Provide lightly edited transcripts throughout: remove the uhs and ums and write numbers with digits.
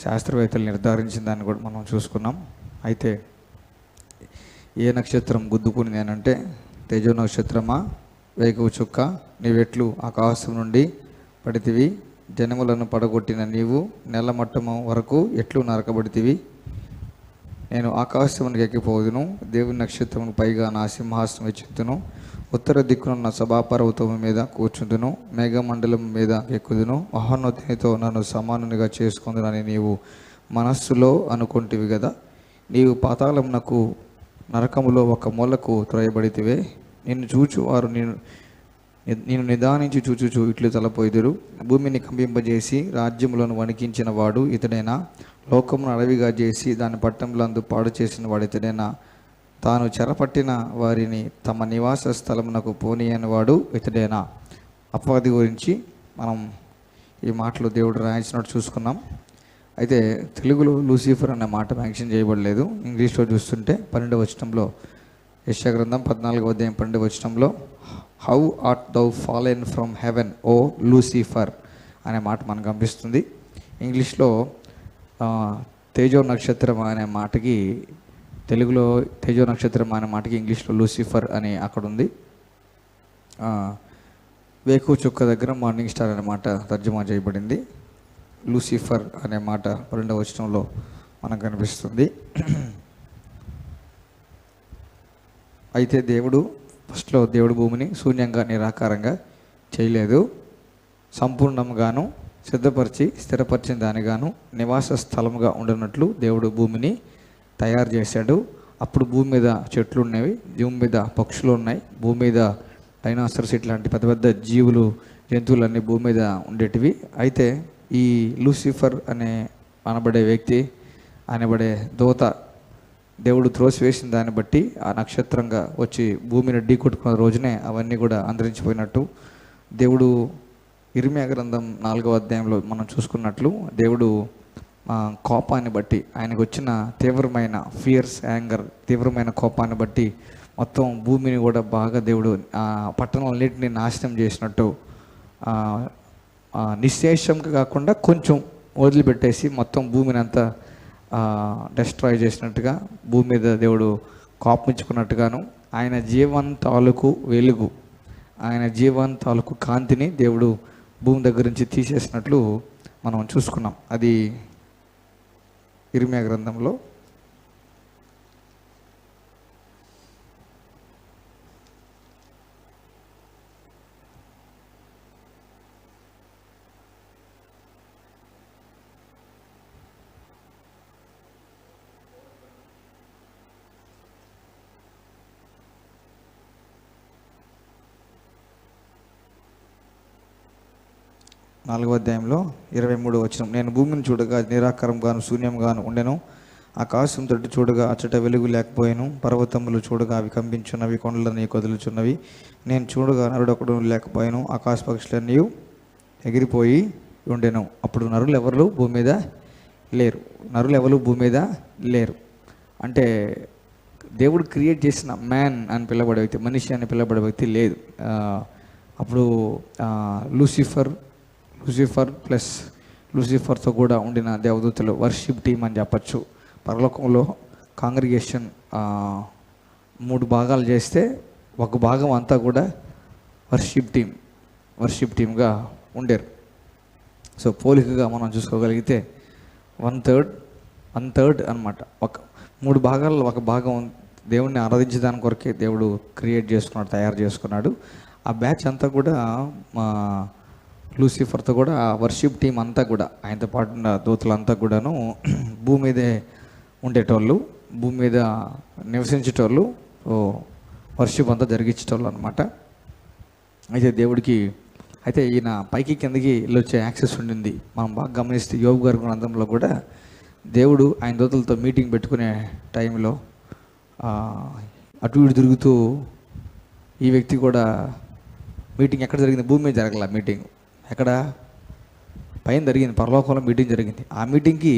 శాస్త్రవేత్తలు నిర్ధారించిన దాన్ని కూడా మనం చూసుకున్నాం. అయితే ఏ నక్షత్రం గుద్దుకునింది అని అంటే, తేజో నక్షత్రమా, వేకువ చుక్క, నీవెట్లు ఆకాశం నుండి పడితివి, జనములను పడగొట్టిన నీవు నెలమట్టము వరకు ఎట్లు నరకబడితివి. నేను ఆకాశమునికి ఎక్కిపోదును, దేవుని నక్షత్రమును పైగా నా సింహాసనం ఎచ్చుతును, ఉత్తర దిక్కునున్న సభాపర్వతము మీద కూర్చుందును, మేఘమండలం మీద ఎక్కుదును, మహోన్నతునితో నన్ను సమానునిగా చేసుకుందునని నీవు మనస్సులో అనుకుంటివి కదా. నీవు పాతాళమునకు నరకములో ఒక మూలకు త్రోయబడితివే. నిన్ను చూచువారు నేను నిదానించి చూచుచు ఇట్లు తలపోయిదురు. భూమిని కంపింపజేసి రాజ్యములను వణికించిన వాడు ఇతడేనా? లోకమును అడవిగా చేసి దాని పట్టణములందు పాడు చేసిన వాడు ఇతడేనా? తాను చెరపట్టిన వారిని తమ నివాస స్థలమునకు పోనీయని వాడు ఇతడేనా? అపవాది గురించి మనం ఈ మాటలు దేవుడు రాయించినట్టు చూసుకున్నాం. అయితే తెలుగులో లూసిఫర్ అనే మాట మెన్షన్ చేయబడలేదు. ఇంగ్లీష్లో చూస్తుంటే 12వ వచనంలో, యెషయా గ్రంథం 14వ అధ్యాయం 12వ వచనంలో, how art thou fallen from heaven O Lucifer అనే మాట మనకు కనిపిస్తుంది. ఇంగ్లీష్లో తేజో నక్షత్రం అనే మాటకి, తెలుగులో తేజో నక్షత్రం అనే మాటకి ఇంగ్లీష్లో లూసిఫర్ అని అక్కడ ఉంది. వేకువ చుక్క దగ్గర మార్నింగ్ స్టార్ అనే మాట తర్జుమా చేయబడింది. లూసిఫర్ అనే మాట 12వ వచనంలో మనకు కనిపిస్తుంది. అయితే ఫస్ట్లో దేవుడు భూమిని శూన్యంగా నిరాకారంగా చేయలేదు. సంపూర్ణంగాను సిద్ధపరిచి స్థిరపరిచిన దానిగాను నివాస స్థలముగా ఉండనట్లు దేవుడు భూమిని తయారు చేశాడు. అప్పుడు భూమి మీద చెట్లు ఉన్నవి, భూమి మీద పక్షులు ఉన్నాయి, భూమి మీద డైనాసర్స్ ఇట్లాంటి పెద్ద పెద్ద జీవులు జంతువులన్నీ భూమి మీద ఉండేటివి. అయితే ఈ లూసిఫర్ అనబడే వ్యక్తి, అనబడే దూత, దేవుడు త్రోసివేసిన దాన్ని బట్టి ఆ నక్షత్రంగా వచ్చి భూమిని ఢీకొట్టుకున్న రోజునే అవన్నీ కూడా అంతరించిపోయినట్టు దేవుడు ఇర్మియా గ్రంథం 4వ అధ్యాయంలో మనం చూసుకున్నట్లు, దేవుడు కోపాన్ని బట్టి, ఆయనకు వచ్చిన తీవ్రమైన ఫియర్స్, యాంగర్, తీవ్రమైన కోపాన్ని బట్టి మొత్తం భూమిని కూడా బాగా దేవుడు పట్టణాలన్నింటినీ నాశనం చేసినట్టు, నిశ్శేషంగా కాకుండా కొంచెం వదిలిపెట్టేసి మొత్తం భూమిని అంతా డెస్ట్రాయ్ చేసినట్టుగా, భూమి మీద దేవుడు కోపించుకున్నట్టుగాను, ఆయన జీవన్ తాలూకు వెలుగు, ఆయన జీవన్ తాలూకు కాంతిని దేవుడు భూమి దగ్గర నుంచి తీసేసినట్లు మనం చూసుకున్నాం. అది ఇర్మియా గ్రంథంలో. నాలుగవ అధ్యాయంలో 23వ వచనం, నేను భూమిని చూడగా నిరాకారంగాను శూన్యంగాను ఉండెను, ఆకాశం తట్టు చూడగా అచ్చట వెలుగు లేకపోయాను, పర్వతములు చూడగా అవి కంపించున్నవి, కొండలన్నీ కదులుచున్నవి, నేను చూడగా నరుడొకడు లేకపోయాను, ఆకాశ పక్షులన్నీ ఎగిరిపోయి ఉండెను. అప్పుడు నరులు ఎవరు భూమి మీద లేరు. అంటే దేవుడు క్రియేట్ చేసిన మ్యాన్ అని పిలబడే వ్యక్తి, మనిషి అని పిలబడే వ్యక్తి లేదు. అప్పుడు లూసిఫర్తో కూడా ఉండిన దేవదూతలు వర్షిప్ టీం అని చెప్పచ్చు. పరలోకంలో కాంగ్రిగేషన్ 3 భాగాలు చేస్తే ఒక భాగం అంతా కూడా వర్షిప్ టీమ్గా ఉండేరు. సో పోలికగా మనం చూసుకోగలిగితే 1/3 అనమాట. 3 భాగాల్లో ఒక భాగం దేవుణ్ణి ఆరాధించడానికి కొరకే దేవుడు తయారు చేసుకున్నాడు. ఆ బ్యాచ్ అంతా కూడా లూసిఫర్తో కూడా ఆ వర్షిప్ టీం అంతా కూడా, ఆయనతో పాటు ఉన్న దూతలంతా కూడాను భూమి మీదే ఉండేటోళ్ళు, భూమి మీద నివసించేటోళ్ళు, వర్షిప్ అంతా జరిగించేటోళ్ళు అనమాట. అయితే ఈయన పైకి కిందకి వెళ్ళొచ్చే యాక్సెస్ ఉండింది. మనం బాగా గమనిస్తే యోబు గారి గ్రంథంలో కూడా దేవుడు ఆయన దూతలతో మీటింగ్ పెట్టుకునే టైంలో అటు ఇటు తిరుగుతూ, ఈ వ్యక్తి కూడా మీటింగ్ ఎక్కడ జరిగింది? భూమి మీద జరగల మీటింగ్, ఎక్కడ? పైన జరిగింది, పరలోకంలో మీటింగ్ జరిగింది. ఆ మీటింగ్కి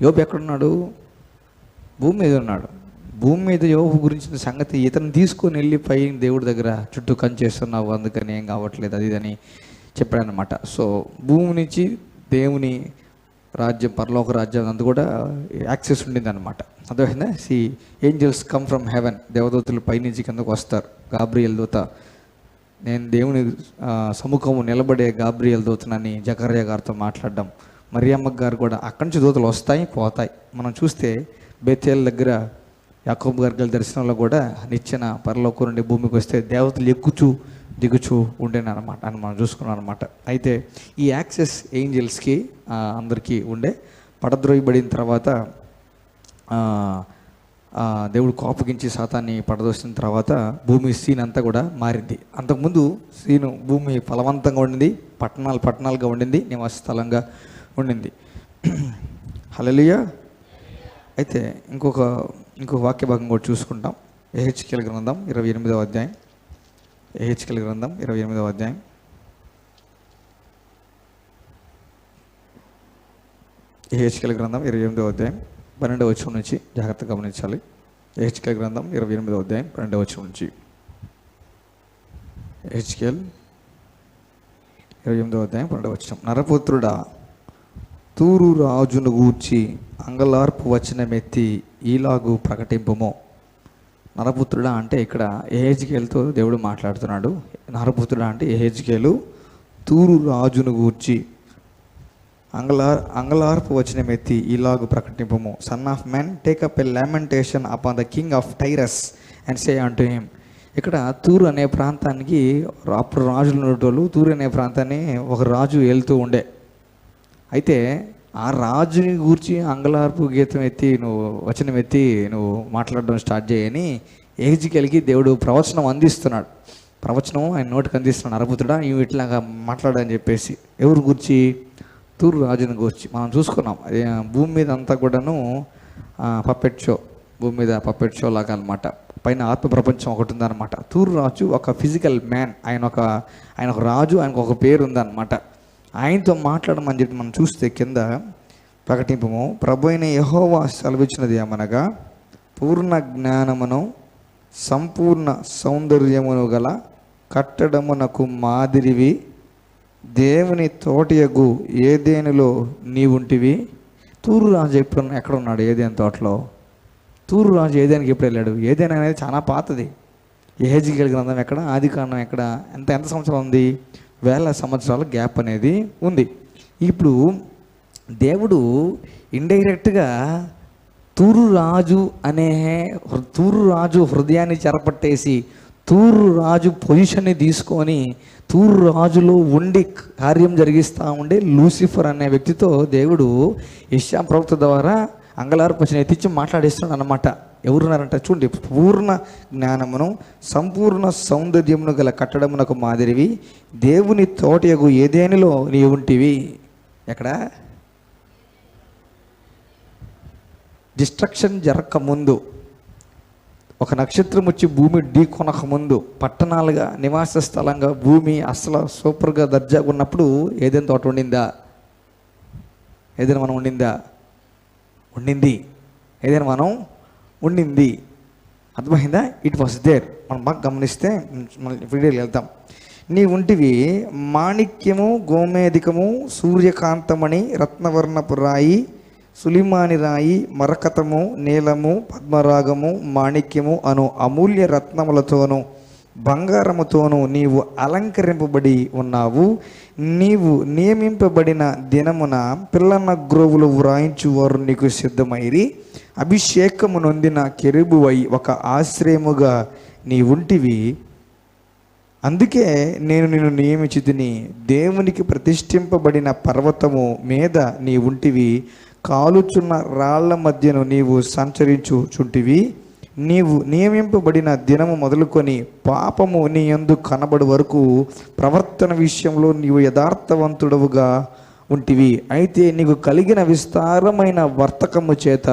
యోబు ఎక్కడున్నాడు? భూమి మీద ఉన్నాడు. భూమి మీద యోబు గురించిన సంగతి ఇతను తీసుకొని వెళ్ళి పైన దేవుడి దగ్గర చుట్టూ కంచేస్తున్నావు, అందుకని ఏం కావట్లేదు అది అని చెప్పాడనమాట. సో భూమి నుంచి దేవుని రాజ్యం, పరలోక రాజ్యం అందు కూడా యాక్సెస్ ఉండింది అనమాట. అర్థమైందా? ఏంజల్స్ కమ్ ఫ్రమ్ హెవెన్, దేవదూతలు పైనుంచి కిందకు వస్తారు. గాబ్రియల్ దూత, నేను దేవుని సముఖము నిలబడే గాబ్రియల్ దూతనని జకర్యా గారితో మాట్లాడడం, మరియమ్మ గారు కూడా అక్కడి నుంచి దూతలు వస్తాయి పోతాయి. మనం చూస్తే బేతేల్ దగ్గర యాకోబు గారి దర్శనంలో కూడా నిచ్చెన పరలోకం నుండి భూమికి వస్తే దేవతలు ఎక్కుచూ దిగుచూ ఉండేనమాట అని మనం చూసుకున్నాం అనమాట. అయితే ఈ యాక్సెస్ ఏంజల్స్కి అందరికీ ఉండే. పడద్రోయబడిన తర్వాత దేవుడు కోపగించి సాతాన్ని పడదోసిన తర్వాత భూమి సీన్ అంతా కూడా మారింది. అంతకుముందు సీను భూమి ఫలవంతంగా ఉండింది, పట్టణాలుగా ఉండింది, నివాస స్థలంగా ఉండింది. హల్లెలూయా. అయితే ఇంకొక వాక్య భాగం కూడా చూసుకుంటాం. యెహెజ్కేలు గ్రంథం 28వ అధ్యాయం. యెహెజ్కేలు గ్రంథం 28వ అధ్యాయం. యెహెజ్కేలు గ్రంథం 28వ అధ్యాయం 12వ వచనం నుంచి జాగ్రత్తగా గమనించాలి. యెహెజ్కేలు గ్రంథం 28వ అధ్యాయం 12వ వచనం నుంచి. యెహెజ్కేలు 28వ అధ్యాయం 12వ వచనం. నరపుత్రుడా, తూరు రాజును గూర్చి అంగలార్పు వచనమెత్తి ఈలాగు ప్రకటింపుము. నరపుత్రుడా అంటే ఇక్కడ యెహెజ్కేలుతో దేవుడు మాట్లాడుతున్నాడు. నరపుత్రుడా అంటే యెహెజ్కేలు తూరు రాజును గూర్చి అంగలార్పు వచనమెత్తి ఈలాగు ప్రకటింపుము. Son of men, take up a lamentation upon the king of Tyrus and say unto him. ఇక్కడ తూరు అనే ప్రాంతానికి అప్పుడు రాజులు ఉండేటోళ్ళు. తూరు అనే ప్రాంతాన్ని ఒక రాజు వెళ్తూ ఉండే. అయితే ఆ రాజుని గూర్చి అంగలార్పు గీతం ఎత్తి వచనం ఎత్తి నువ్వు మాట్లాడడం స్టార్ట్ చేయని యెహెజ్కేలుకి దేవుడు ప్రవచనం అందిస్తున్నాడు. ప్రవచనం ఆయన నోటికి అందిస్తున్నాడు. నరపుత్రుడా, ఇవి ఇట్లాగా మాట్లాడని చెప్పేసి. ఎవరు గూర్చి? తూరు రాజుని గూర్చి. మనం చూసుకున్నాం భూమి మీద అంతా కూడాను పప్పెట్ షో, భూమి మీద పప్పెట్ షో లాగా అనమాట. పైన ఆత్మ ప్రపంచం ఒకటి ఉందన్నమాట. తూరు రాజు ఒక ఫిజికల్ మ్యాన్, ఆయన ఒక రాజు, ఆయనకు ఒక పేరు ఉందన్నమాట. ఆయనతో మాట్లాడమని చెప్పి మనం చూస్తే కింద ప్రకటింపము. ప్రభు అయిన యెహోవా సెలవిచ్చినది ఏమనగా, పూర్ణ జ్ఞానమును సంపూర్ణ సౌందర్యమును గల కట్టడమునకు మాదిరివి దేవుని తోటయగు ఏదేనులో నీవుంటివి. తూరు రాజు ఎక్కడ ఉన్నాడు? ఏదేని తోటలో. తూరు రాజు ఏదేనికి ఎప్పుడు వెళ్ళాడు? ఏదేని అనేది చాలా పాతది. యెహెజ్కేలు గ్రంథం ఎక్కడ, ఆదికాండం ఎక్కడ, ఎంత సంవత్సరం ఉంది? 1000 సంవత్సరాల గ్యాప్ అనేది ఉంది. ఇప్పుడు దేవుడు ఇండైరెక్ట్గా తూరు రాజు హృదయాన్ని చెరపట్టేసి తూరు రాజు పొజిషన్ని తీసుకొని తూరు రాజులో ఉండి కార్యం జరిగిస్తూ ఉండే లూసిఫర్ అనే వ్యక్తితో దేవుడు యెషయా ప్రవక్త ద్వారా అంగలార్పు వచనం ఎత్తించి మాట్లాడిస్తున్నాడు అన్నమాట. ఎవరున్నారంట చూడండి. పూర్ణ జ్ఞానమును సంపూర్ణ సౌందర్యమును గల కట్టడమునకు మాదిరివి దేవుని తోటయగు ఏదేనిలో నీవుంటివి. ఎక్కడ? డిస్ట్రక్షన్ జరగక ముందు, ఒక నక్షత్రం వచ్చి భూమి ఢీకొనక ముందు, పట్టణాలుగా నివాస స్థలంగా భూమి అసలు సూపర్గా దర్జాగా ఉన్నప్పుడు ఏదైనా తోట ఉండిందా? ఏదైనా మనం ఉండిందా? ఉండింది. ఏదైనా మనం ఉండింది. అర్థమైందా? It was there. మనం బాగా గమనిస్తే మళ్ళీ వీడియోకి వెళ్తాం. నీ ఉంటివి మాణిక్యము, గోమేధికము, సూర్యకాంతమణి, రత్నవర్ణపు రాయి, సులిమాని రాయి, మరకతము, నీలము, పద్మరాగము, మాణిక్యము అను అమూల్య రత్నములతోనూ బంగారముతోనూ నీవు అలంకరింపబడి ఉన్నావు. నీవు నియమింపబడిన దినమున పిల్లన్న గ్రోవులు వ్రాయించువారు నీకు సిద్ధమైరి. అభిషేకము నొందిన కెరూబువై ఒక ఆశ్రయముగా నీ ఉంటివి. అందుకే నేను నిన్ను నియమించితిని. దేవునికి ప్రతిష్ఠింపబడిన పర్వతము మీద నీ ఉంటివి. కాలుచున్న రాళ్ల మధ్యను నీవు సంచరించుచుంటివి. నీవు నియమింపబడిన దినము మొదలుకొని పాపము నీ యందు కనబడు వరకు ప్రవర్తన విషయంలో నీవు యథార్థవంతుడవుగా ఉంటివి. అయితే నీకు కలిగిన విస్తారమైన వర్తకము చేత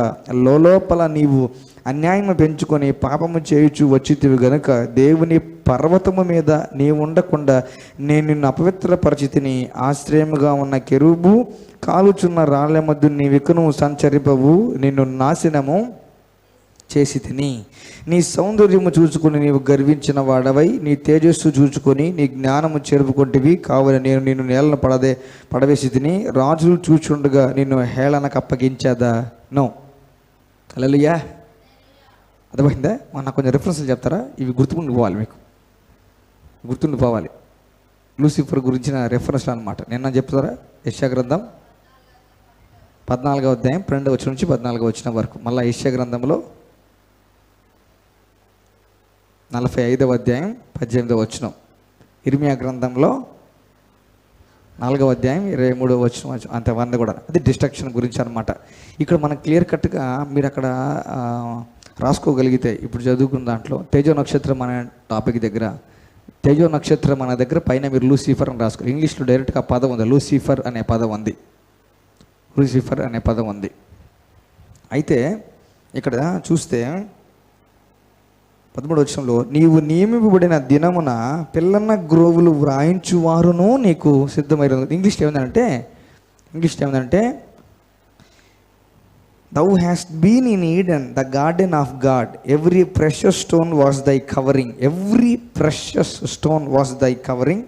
లోపల నీవు అన్యాయము పెంచుకొని పాపము చేయుచు వచ్చితివి గనుక దేవుని పర్వతము మీద నీవు ఉండకుండా నేను నిన్ను అపవిత్రపరిచితిని. ఆశ్రయముగా ఉన్న కెరూబు కాలుచున్న రాళ్ల మధ్య నీవికను సంచరింపవు. నిన్ను నాశనము చేసి తిని, నీ సౌందర్యము చూచుకొని నీవు గర్వించిన వాడవై, నీ తేజస్సు చూచుకొని నీ జ్ఞానము చేరుపుకొంటివి. కావున నేను నిన్ను నేలను పడవేసి తిని, రాజులు చూచుండగా నిన్ను హేళనకు అప్పగించేదా నో. హల్లెలూయా. అర్థమైందా? నాకు కొంచెం రిఫరెన్స్లు చెప్తారా? ఇవి గుర్తుండిపోవాలి, మీకు గుర్తుండిపోవాలి. లూసిఫర్ గురించిన రెఫరెన్స్లు అనమాట. నిన్న చెప్తారా? యెషయా గ్రంథం 14వ అధ్యాయం 2వ వచనం నుంచి 14వ వచనం వరకు. మళ్ళీ యెషయా గ్రంథంలో 45వ అధ్యాయం 18వ వచనం. ఇర్మియా గ్రంథంలో 4వ అధ్యాయం 23వ వచనం. అంతే, 100 కూడా. అది డిస్ట్రక్షన్ గురించి అనమాట. ఇక్కడ మనం క్లియర్ కట్గా మీరు అక్కడ రాసుకోగలిగితే, ఇప్పుడు చదువుకున్న దాంట్లో తేజో నక్షత్రం అనే టాపిక్ దగ్గర, తేజో నక్షత్రం అనే దగ్గర పైన మీరు లూసిఫర్ అని రాసుకో. ఇంగ్లీష్లో డైరెక్ట్గా ఆ పదం ఉంది, లూసిఫర్ అనే పదం ఉంది. లూసిఫర్ అనే పదం ఉంది. అయితే ఇక్కడ చూస్తే 13వ వచనంలో, నీవు నియమింపబడిన దినమున పిల్లన్న గ్రోవులు వ్రాయించువారును నీకు సిద్ధమైన. ఇంగ్లీష్లో ఏమందంటే Thou hast been in Eden, the garden of God. Every precious stone was thy covering. Every precious stone was thy covering.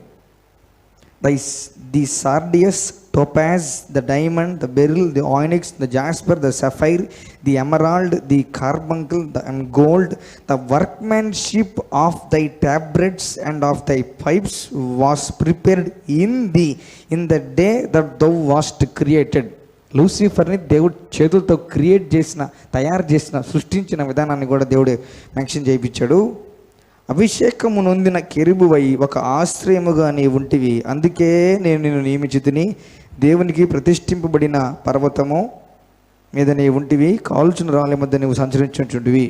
The sardius, topaz, the diamond, the beryl, the onyx, the jasper, the sapphire, the emerald, the carbuncle, and gold. The workmanship of thy tabrets and of thy pipes was prepared in thee in the day that thou wast created. లూసిఫర్ని దేవుడు చేతులతో తయారు చేసిన సృష్టించిన విధానాన్ని కూడా దేవుడు mention చేయించాడు. అభిషేకము నొందిన కెరూబువై ఒక ఆశ్రయముగా నీ ఉంటివి, అందుకే నేను నిన్ను నియమించితిని. దేవునికి ప్రతిష్ఠింపబడిన పర్వతము మీద నీ ఉంటివి, కాల్చున రాళ్ళ మధ్య నువ్వు సంచరించుంటివి.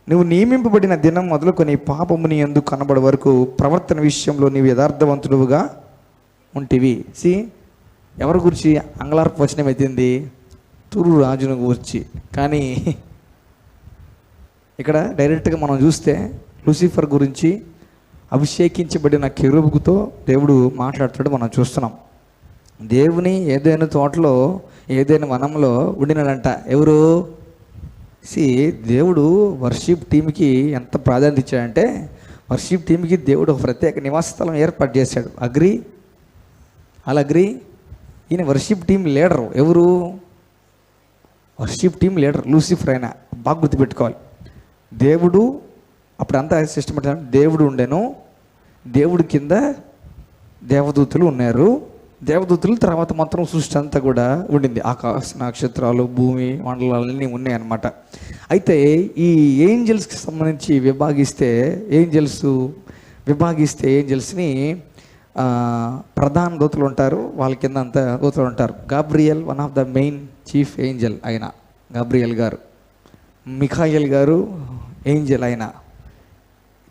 నువ్వు నియమింపబడిన దినం మొదలుకొని పాపము నీ యందు కనబడే వరకు ప్రవర్తన విషయంలో నీవు యథార్థవంతుడుగా ఉంటివి. ఎవరి గురించి అంగళార్పు వచనం ఎత్తింది? తురు రాజును గురించి. కానీ ఇక్కడ డైరెక్ట్గా మనం చూస్తే లూసిఫర్ గురించి అభిషేకించబడిన కెరూబుతో దేవుడు మాట్లాడుతాడు, మనం చూస్తున్నాం. దేవుని ఏదైనా తోటలో, ఏదైనా వనంలో ఉండినాడంట. ఎవరు? దేవుడు వర్షిప్ టీంకి ఎంత ప్రాధాన్యత ఇచ్చాడంటే, వర్షిప్ టీంకి దేవుడు ఒక ప్రత్యేక నివాస స్థలం ఏర్పాటు చేశాడు. అగ్రి? ఈయన వర్షిప్ టీం లీడరు. ఎవరు? Worship team leader Lucifer. అయినా బాగా గుర్తుపెట్టుకోవాలి. దేవుడు అప్పుడంతా సిస్టమేటిక్, దేవుడు ఉండేను, దేవుడి కింద దేవదూతలు ఉన్నారు, దేవదూతలు తర్వాత మొత్తం సృష్టి అంతా కూడా ఉండింది. ఆకాశ నక్షత్రాలు, భూమి మండలాలన్నీ ఉన్నాయన్నమాట. అయితే ఈ ఏంజల్స్కి సంబంధించి విభాగిస్తే ఏంజల్స్ని ప్రధాన దూతలు ఉంటారు, వాళ్ళ కింద అంతా దూతలు ఉంటారు. Gabriel one of the main chief Angel ఆయన, గాబ్రియల్ గారు. మిఖాయల్ గారు ఏంజల్, ఆయన.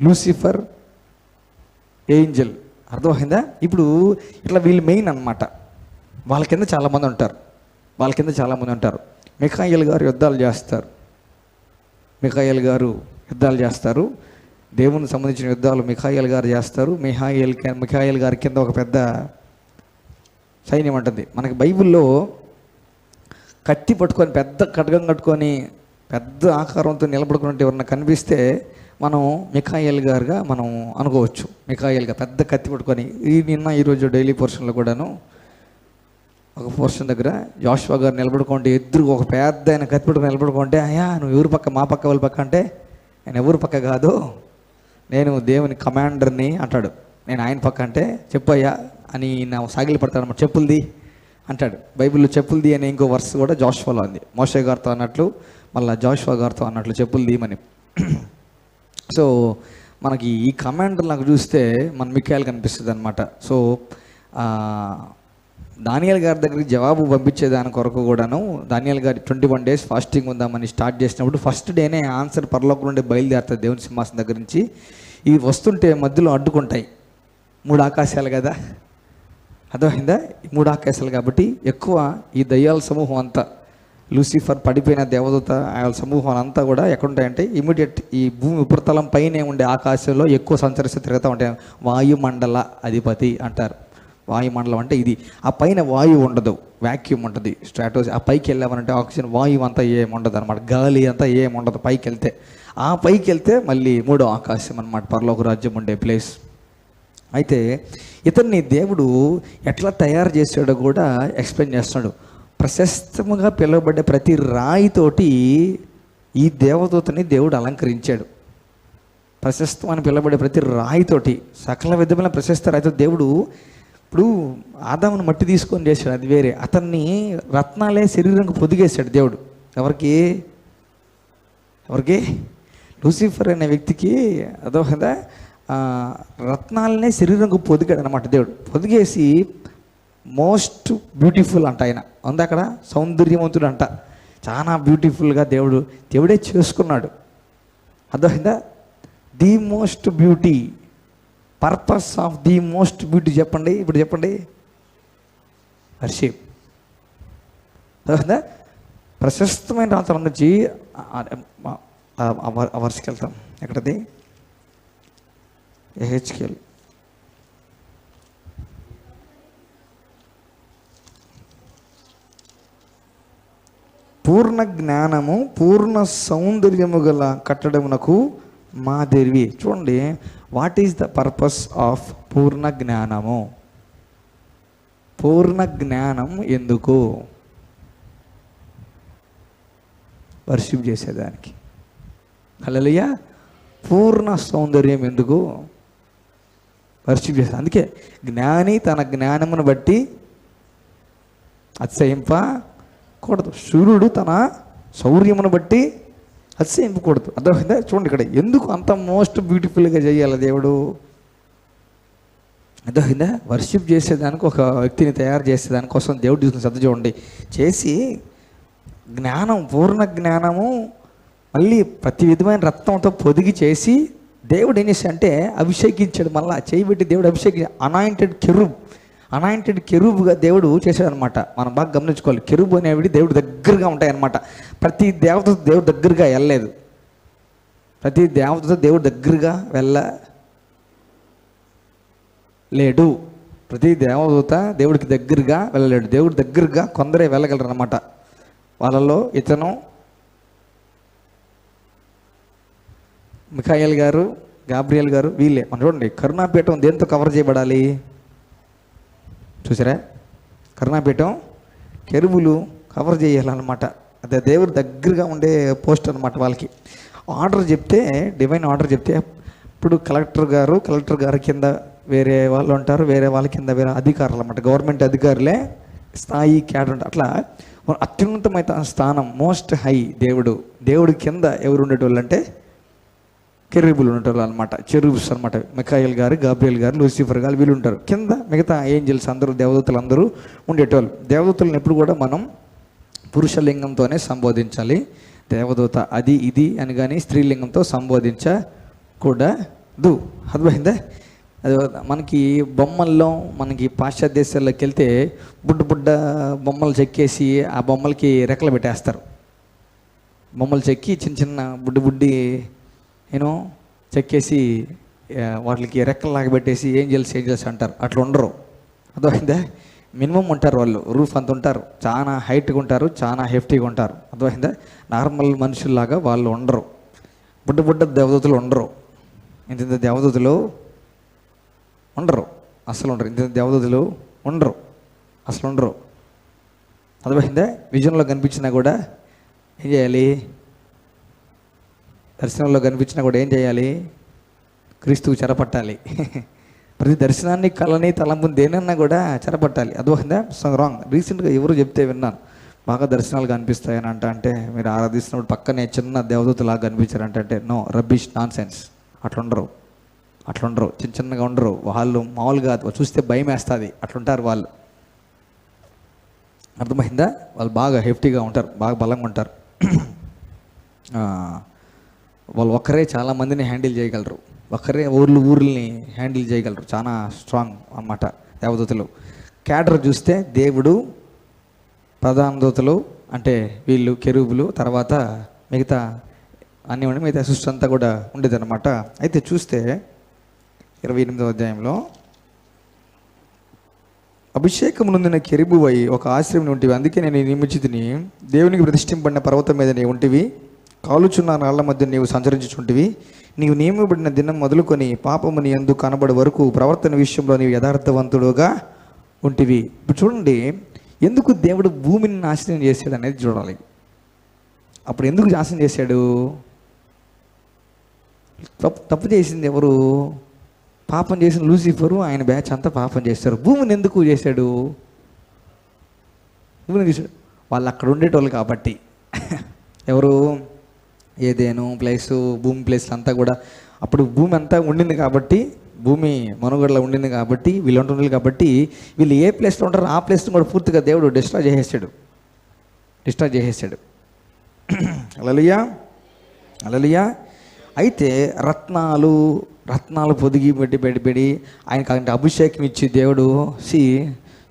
Lucifer Angel. అర్థమైందా? ఇప్పుడు ఇట్లా వీళ్ళు మెయిన్ అన్నమాట. వాళ్ళ కింద చాలామంది ఉంటారు. మిఖాయల్ గారు యుద్ధాలు చేస్తారు. దేవునికి సంబంధించిన యుద్ధాలు మిఖాయల్ గారు చేస్తారు. మిఖాయల్ గారి కింద ఒక పెద్ద సైన్యం ఉంటుంది. మనకి బైబిల్లో కత్తి పట్టుకొని, పెద్ద ఖడ్గం కట్టుకొని, పెద్ద ఆకారంతో నిలబడుకున్నట్టు ఎవరన్నా కనిపిస్తే మనం మిఖాయల్ గారుగా మనం అనుకోవచ్చు. మిఖాయల్గా పెద్ద కత్తి పట్టుకొని. ఈరోజు డైలీ పోర్షన్లో కూడాను ఒక పోర్షన్ దగ్గర జాషువా గారు నిలబడుకుంటే, ఎదురు ఒక పెద్ద ఆయన కత్తి పట్టుకొని నిలబడుకుంటే, అయ్యా నువ్వు ఎవరు పక్క? మా పక్క వాళ్ళ పక్క అంటే, ఆయన ఎవరు పక్క కాదు, నేను దేవుని కమాండర్ని అంటాడు. నేను ఆయన పక్క అంటే, చెప్పయ్యా అని నా సాగిలి పడతాడు అన్నమాట. చెప్పులది అంటాడు. బైబిల్లో చెప్పులది అనే ఇంకో వర్స్ కూడా జాషువాలో ఉంది. మోషే గారితో అన్నట్లు, మళ్ళీ జాషువా గారితో అన్నట్లు చెప్పులది అని. సో మనకి ఈ కమాండర్ నాకు చూస్తే మన మిఖాయల్ కనిపిస్తుంది అనమాట. సో దానియేల్ గారి దగ్గరికి జవాబు పంపించేదాని కొరకు కూడాను దానియేల్ గారి 21 days ఫాస్టింగ్ ఉందామని స్టార్ట్ చేసినప్పుడు ఫస్ట్ డేనే ఆన్సర్ పరలోకం నుండి బయలుదేరుతుంది దేవుని సింహాసనం దగ్గర నుంచి. ఇవి వస్తుంటే మధ్యలో అడ్డుకుంటాయి. 3 ఆకాశాలు కదా, అర్థమైందా? 3 ఆకాశాలు కాబట్టి ఎక్కువ ఈ దయ్యాల సమూహం అంతా, లూసిఫర్ పడిపోయిన దేవదూత ఆ సమూహం అంతా కూడా ఎక్కడుంటాయంటే ఇమీడియట్ ఈ భూమి ఉపరితలం పైనే ఉండే ఆకాశంలో ఎక్కువ సంచరిస్తూ తిరుగుతూ ఉంటాయి. వాయుమండల అధిపతి అంటారు. వాయుమండలం అంటే ఇది. ఆ పైన వాయువు ఉండదు, వ్యాక్యూమ్ ఉంటుంది, స్ట్రాటోస్. ఆ పైకి వెళ్ళామనంటే ఆక్సిజన్ వాయువు అంతా ఏముండదు అనమాట, గాలి అంతా ఏముండదు పైకి వెళ్తే. ఆ పైకి వెళ్తే మళ్ళీ మూడో ఆకాశం అనమాట, పరలోక రాజ్యం ఉండే ప్లేస్. అయితే ఇతన్ని దేవుడు ఎట్లా తయారు చేశాడో కూడా ఎక్స్ప్లెయిన్ చేస్తున్నాడు. ప్రశస్తముగా పిలువబడ్డ ప్రతి రాయితోటి ఈ దేవదూతని దేవుడు అలంకరించాడు. ప్రశస్తమని పిలువబడే ప్రతి రాయితోటి, సకల విధమైన ప్రశస్త రాయితో దేవుడు, ఇప్పుడు ఆదామును మట్టి తీసుకొని చేశాడు, అది వేరే. అతన్ని రత్నాలే శరీరంకు పొదిగేశాడు దేవుడు. ఎవరికి? లూసిఫర్ అనే వ్యక్తికి అదో కదా, రత్నాలనే శరీరంకు పొదిగాడు అనమాట దేవుడు. పొదిగేసి మోస్ట్ బ్యూటిఫుల్ అంట ఆయన, ఉంది అక్కడ, సౌందర్యవంతుడు అంట, చాలా బ్యూటిఫుల్గా దేవుడే చేసుకున్నాడు. అర్థమైందా? The most beauty, purpose of the most beauty చెప్పండి, ఇప్పుడు చెప్పండి. వర్షిప్. అర్థమైందా? ప్రశస్తమైన రాత్రుల నుంచి వర్షకి వెళ్తాం. ఎక్కడది? హెచ్కేల్. పూర్ణ జ్ఞానము పూర్ణ సౌందర్యము గల కట్టడమునకు మాదిరివి. చూడండి, what is the purpose of పూర్ణ జ్ఞానము? పూర్ణ జ్ఞానం ఎందుకు? వర్షిప్ చేసేదానికి. హల్లెలూయా. పూర్ణ సౌందర్యం ఎందుకు? వర్షిప్ చేసే. అందుకే జ్ఞాని తన జ్ఞానమును బట్టి అతిశయింపకూడదు, సూర్యుడు తన శౌర్యమును బట్టి అతిశయింపకూడదు. అర్థమైందా? చూడండి ఇక్కడ ఎందుకు అంత మోస్ట్ బ్యూటిఫుల్గా చేయాలి దేవుడు. అర్థమైందా? వర్షిప్ చేసేదానికి, ఒక వ్యక్తిని తయారు చేసేదానికోసం దేవుడు తీసుకుని శ్రద్ధ చూడండి. చేసి జ్ఞానం, పూర్ణ జ్ఞానము, మళ్ళీ ప్రతి విధమైన రత్నంతో పొదిగి చేసి దేవుడు ఏం చేశాడు అంటే అభిషేకించాడు. మళ్ళీ చేయబెట్టి దేవుడు అనాయింటెడ్ కెరూబ్గా దేవుడు చేశాడు అనమాట. మనం బాగా గమనించుకోవాలి. కెరూబ్ అనేవి దేవుడు దగ్గరగా ఉంటాయి అన్నమాట. ప్రతి దేవతతో దేవుడు దగ్గరగా వెళ్ళలేదు, ప్రతి దేవతతో దేవుడు దగ్గరగా వెళ్ళలేడు. ప్రతి దేవదూత దేవుడికి దగ్గరగా వెళ్ళలేడు. దేవుడు దగ్గరగా కొందరే వెళ్ళగలరు అనమాట. వాళ్ళలో ఇతను, మిఖాయేల్ గారు, గాబ్రియల్ గారు, వీళ్ళే. మనం చూడండి, కరుణాపీఠం దేంతో కవర్ చేయబడాలి చూసారా? కరుణాపీఠం కెరూబులు కవర్ చేయాలన్నమాట. అదే దేవుడు దగ్గరగా ఉండే పోస్ట్ అనమాట. వాళ్ళకి ఆర్డర్ చెప్తే, డివైన్ ఆర్డర్ చెప్తే, ఇప్పుడు కలెక్టర్ గారు కింద వేరే వాళ్ళు ఉంటారు, వేరే వాళ్ళ కింద వేరే అధికారులు అనమాట. గవర్నమెంట్ అధికారులే స్థాయి క్యాడర్ ఉంటారు. అట్లా అత్యున్నతమైన స్థానం, మోస్ట్ హై దేవుడు కింద ఎవరు ఉండేటోళ్ళు అంటే కెరూబులు ఉండేటోళ్ళు అనమాట. చెరూబ్స్ అనమాట. మిఖాయేల్ గారు, గాబ్రియల్ గారు, లూసిఫర్ గారు, వీళ్ళు ఉంటారు. కింద మిగతా ఏంజల్స్ అందరూ, దేవదూతలు అందరూ ఉండేటోళ్ళు. దేవదూతలను ఎప్పుడు కూడా మనం పురుషలింగంతోనే సంబోధించాలి. దేవదూత అది ఇది అని కానీ స్త్రీలింగంతో సంబోధించకూడదు. అర్థమైందా? అది మనకి బొమ్మల్లో, మనకి పాశ్చాత్య దేశాల్లోకి వెళ్తే బుడ్డ బొమ్మలు చెక్కేసి ఆ బొమ్మలకి రెక్కలు పెట్టేస్తారు. బొమ్మలు చెక్కి చిన్న బుడ్డి చెక్కేసి వాటికి రెక్కలు పెట్టేసి ఏంజల్స్ అంటారు. అట్లా ఉండరు. అర్థమైందా? మినిమం ఉంటారు వాళ్ళు, రూఫ్ అంత ఉంటారు, చాలా హైట్గా ఉంటారు, చాలా హెఫ్టీగా ఉంటారు. అర్థమైందా? నార్మల్ మనుషుల్లాగా వాళ్ళు ఉండరు. బుడ్డ దేవదూతలు ఉండరు. ఇంత దేవదూతలు ఉండరు, అసలు ఉండరు. ఇంత దేవదూతలు ఉండరు, అసలు ఉండరు. అర్థమైందా? విజన్లో కనిపించినా కూడా ఏం చేయాలి? దర్శనంలో కనిపించినా కూడా ఏం చేయాలి? క్రీస్తుకు చెరపట్టాలి. ప్రతి దర్శనాన్ని, కళని, తలంపుని, దేనన్నా కూడా చెరపట్టాలి. అర్థమైందా? రాంగ్. రీసెంట్గా ఎవరు చెప్తే విన్నాను, బాగా దర్శనాలు కనిపిస్తాయని అంటే మీరు ఆరాధిస్తున్నప్పుడు పక్కనే చిన్న దేవదూతలాగా కనిపించారంటే నో, రబ్బిష్, నాన్ సెన్స్. అట్లుండరు. చిన్నగా ఉండరు వాళ్ళు. మామూలుగా చూస్తే భయం వేస్తుంది, అట్లుంటారు వాళ్ళు. అర్థమైందా? వాళ్ళు బాగా హెఫ్టీగా ఉంటారు, బాగా బలంగా ఉంటారు. వాళ్ళు ఒక్కరే చాలామందిని హ్యాండిల్ చేయగలరు, ఒక్కరే ఊర్లని హ్యాండిల్ చేయగలరు. చాలా స్ట్రాంగ్ అన్నమాట దేవదూతలు. క్యాడర్ చూస్తే దేవుడు, ప్రధాన దూతలు అంటే వీళ్ళు, కెరూబులు, తర్వాత మిగతా అన్నీ ఉండి మిగతా సృష్టి అంతా కూడా ఉండేదన్నమాట. అయితే చూస్తే 28వ అధ్యాయంలో అభిషేకం నొందిన కెరూబువై ఒక ఆశ్రయం ఉంటివి, అందుకే నేను నియమించితిని. దేవునికి ప్రతిష్ఠింపబడిన పర్వతం మీద నీవు ఉంటివి, కాలుచున్న రాళ్ల మధ్య నీవు సంచరించుచుంటివి. నీవు నియమబడిన దినం మొదలుకొని పాపము నీ యందు కనబడే వరకు ప్రవర్తన విషయంలో నీవు యథార్థవంతుడుగా ఉంటివి. ఇప్పుడు చూడండి, ఎందుకు దేవుడు భూమిని నాశనం చేశాడు అనేది చూడాలి. అప్పుడు ఎందుకు నాశనం చేశాడు? తప్పు చేసింది ఎవరు? పాపం చేసిన లూసిఫరు, ఆయన బ్యాచ్ అంతా పాపం చేస్తారు. భూమిని ఎందుకు చేశాడు? భూమిని చేశాడు వాళ్ళు అక్కడ ఉండేటోళ్ళు కాబట్టి. ఎవరు? ఏదేను ప్లేసు, భూమి ప్లేస్లు అంతా కూడా అప్పుడు భూమి అంతా ఉండింది కాబట్టి, భూమి మనుగడలో ఉండింది కాబట్టి, వీళ్ళు ఉంటున్నారు కాబట్టి, వీళ్ళు ఏ ప్లేస్లో ఉంటారో ఆ ప్లేస్ని కూడా పూర్తిగా దేవుడు డిస్ట్రాయ్ చేసేసాడు. హల్లెలూయా, హల్లెలూయా. అయితే రత్నాలు పొదిగి పెట్టి ఆయనకు అంటే అభిషేకం ఇచ్చి దేవుడు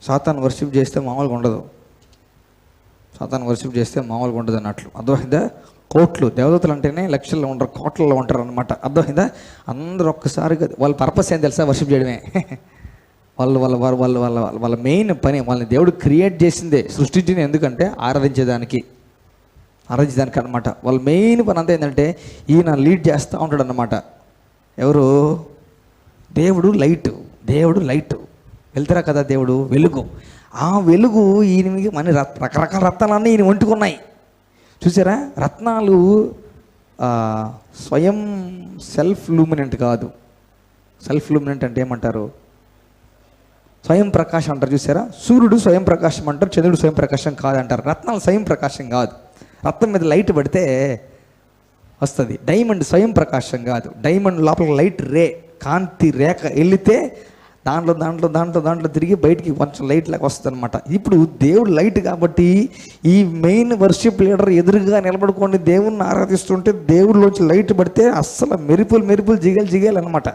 సాతాను వర్షిప్ చేస్తే మామూలుగా ఉండదు. అన్నట్లు. అర్థమైందా? కోట్లు, దేవదూతలు అంటేనే లక్షల్లో ఉంటారు, కోట్లలో ఉంటారు అనమాట. అర్థమైందా? అందరూ ఒక్కసారిగా వాళ్ళ పర్పస్ ఏం తెలుసా? వర్షిప్ చేయడమే. వాళ్ళ మెయిన్ పని, వాళ్ళని దేవుడు క్రియేట్ చేసిందే, సృష్టించింది ఎందుకంటే ఆరాధించేదానికి అనమాట. వాళ్ళ మెయిన్ పని అంతా ఏంటంటే ఈయన లీడ్ చేస్తూ ఉంటాడు అన్నమాట. ఎవరు? దేవుడు లైట్ వెళ్తారా కదా, దేవుడు వెలుగు. ఆ వెలుగు ఈయనకి మన రకరకాల రత్నాలన్నీ ఈయన వంటుకున్నాయి. చూసారా? రత్నాలు స్వయం సెల్ఫ్ లూమినెంట్ కాదు. సెల్ఫ్ లూమినెంట్ అంటే ఏమంటారు? స్వయం ప్రకాశం అంటారు. చూసారా? సూర్యుడు స్వయం ప్రకాశం అంటారు, చంద్రుడు స్వయం ప్రకాశం కాదంటారు. రత్నాలు స్వయం ప్రకాశం కాదు. రత్నం మీద లైట్ పడితే వస్తుంది. డైమండ్ స్వయం ప్రకాశం కాదు. డైమండ్ లోపల లైట్ కాంతి రేఖ వెళితే దాంట్లో తిరిగి బయటికి కొంచెం లైట్ లాగా వస్తుంది అనమాట. ఇప్పుడు దేవుడు లైట్ కాబట్టి ఈ మెయిన్ వర్షిప్ లీడర్ ఎదురుగా నిలబడుకొని దేవుణ్ణి ఆరాధిస్తుంటే దేవుడిలోంచి లైట్ పడితే అస్సలు మెరుపులు జిగేలు అనమాట.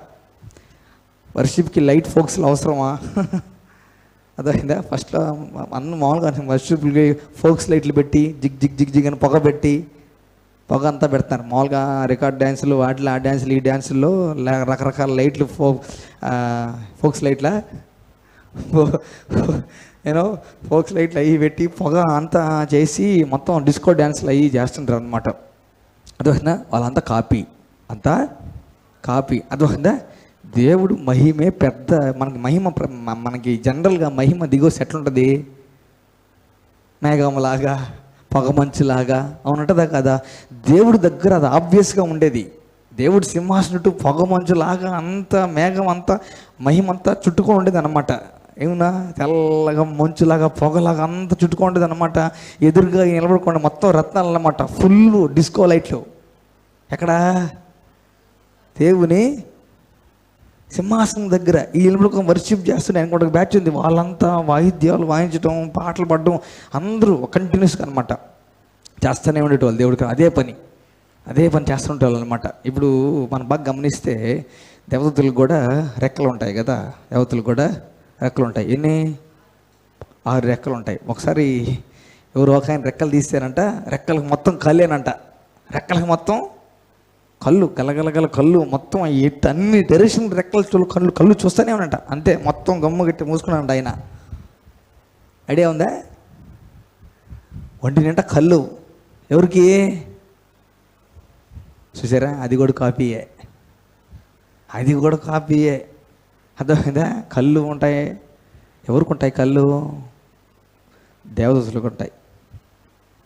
వర్షిప్కి లైట్ ఫోక్స్లు అవసరమా? అదైందా? ఫస్ట్లో అన్న మామూలుగా వర్షిప్కి ఫోక్స్ లైట్లు పెట్టి జిగ్ అని పొగ అంతా పెడతారు. మామూలుగా రికార్డ్ డ్యాన్సులు వాటిలో, ఆ డ్యాన్సులు ఈ డ్యాన్సుల్లో రకరకాల లైట్లు, ఫోక్స్ లైట్ల ఫోక్స్ లైట్లు అవి పెట్టి పొగ అంతా చేసి మొత్తం డిస్కో డ్యాన్సులు అవి చేస్తుంటారు అనమాట. అర్థమైందా? వాళ్ళంతా కాపీ. అర్థమైందా? దేవుడు మహిమే పెద్ద. మనకి జనరల్గా మహిమ దిగోసి ఎట్లుంటుంది? మేఘంలాగా, పొగ మంచులాగా అవునంటదా కదా? దేవుడి దగ్గర అది ఆబ్వియస్గా ఉండేది. దేవుడు సింహాసనట్టు పొగ మంచులాగా అంత మేఘం అంతా మహిమంతా చుట్టుకొని ఉండేది అనమాట. ఏమన్నా తెల్లగా మంచులాగా పొగలాగా అంతా చుట్టుకొని ఉండేది అనమాట. ఎదురుగా నిలబడుకోండి మొత్తం రత్నాలు అన్నమాట, ఫుల్ డిస్కో లైట్లు. ఎక్కడ? దేవుని సింహాసనం దగ్గర. ఈ నిలబడుకొని వర్షిప్ చేస్తున్నాయి. ఇంకొక బ్యాచ్ ఉంది, వాళ్ళంతా వాయిద్యాలు వాయించడం, పాటలు పాడడం, అందరూ కంటిన్యూస్గా అనమాట చేస్తూనే ఉండేటోళ్ళు. దేవుడికి అదే పని చేస్తుంటేవాళ్ళు అనమాట. ఇప్పుడు మనం బాగా గమనిస్తే దేవదూతలకు కూడా రెక్కలు ఉంటాయి కదా. ఎన్ని? 6 రెక్కలు ఉంటాయి. ఒకసారి ఒక ఆయన రెక్కలు తీస్తారంట, రెక్కలకు మొత్తం కళ్ళేనంట. రెక్కలకు మొత్తం కళ్ళు, గలగలగల కళ్ళు, మొత్తం ఎట్టు అన్ని డైరెక్షన్ రెక్కలు కళ్ళు చూస్తూనే ఉన్నట. అంతే, మొత్తం గమ్ము గట్టి మూసుకున్నాడంట ఆయన. ఐడియా ఉందా? ఒంటి నింట కళ్ళు. ఎవరికి? చూసారా? అది కూడా కాపీయే. అర్థమైందా? కళ్ళు ఉంటాయి. ఎవరికి ఉంటాయి కళ్ళు? దేవదూతలకు ఉంటాయి.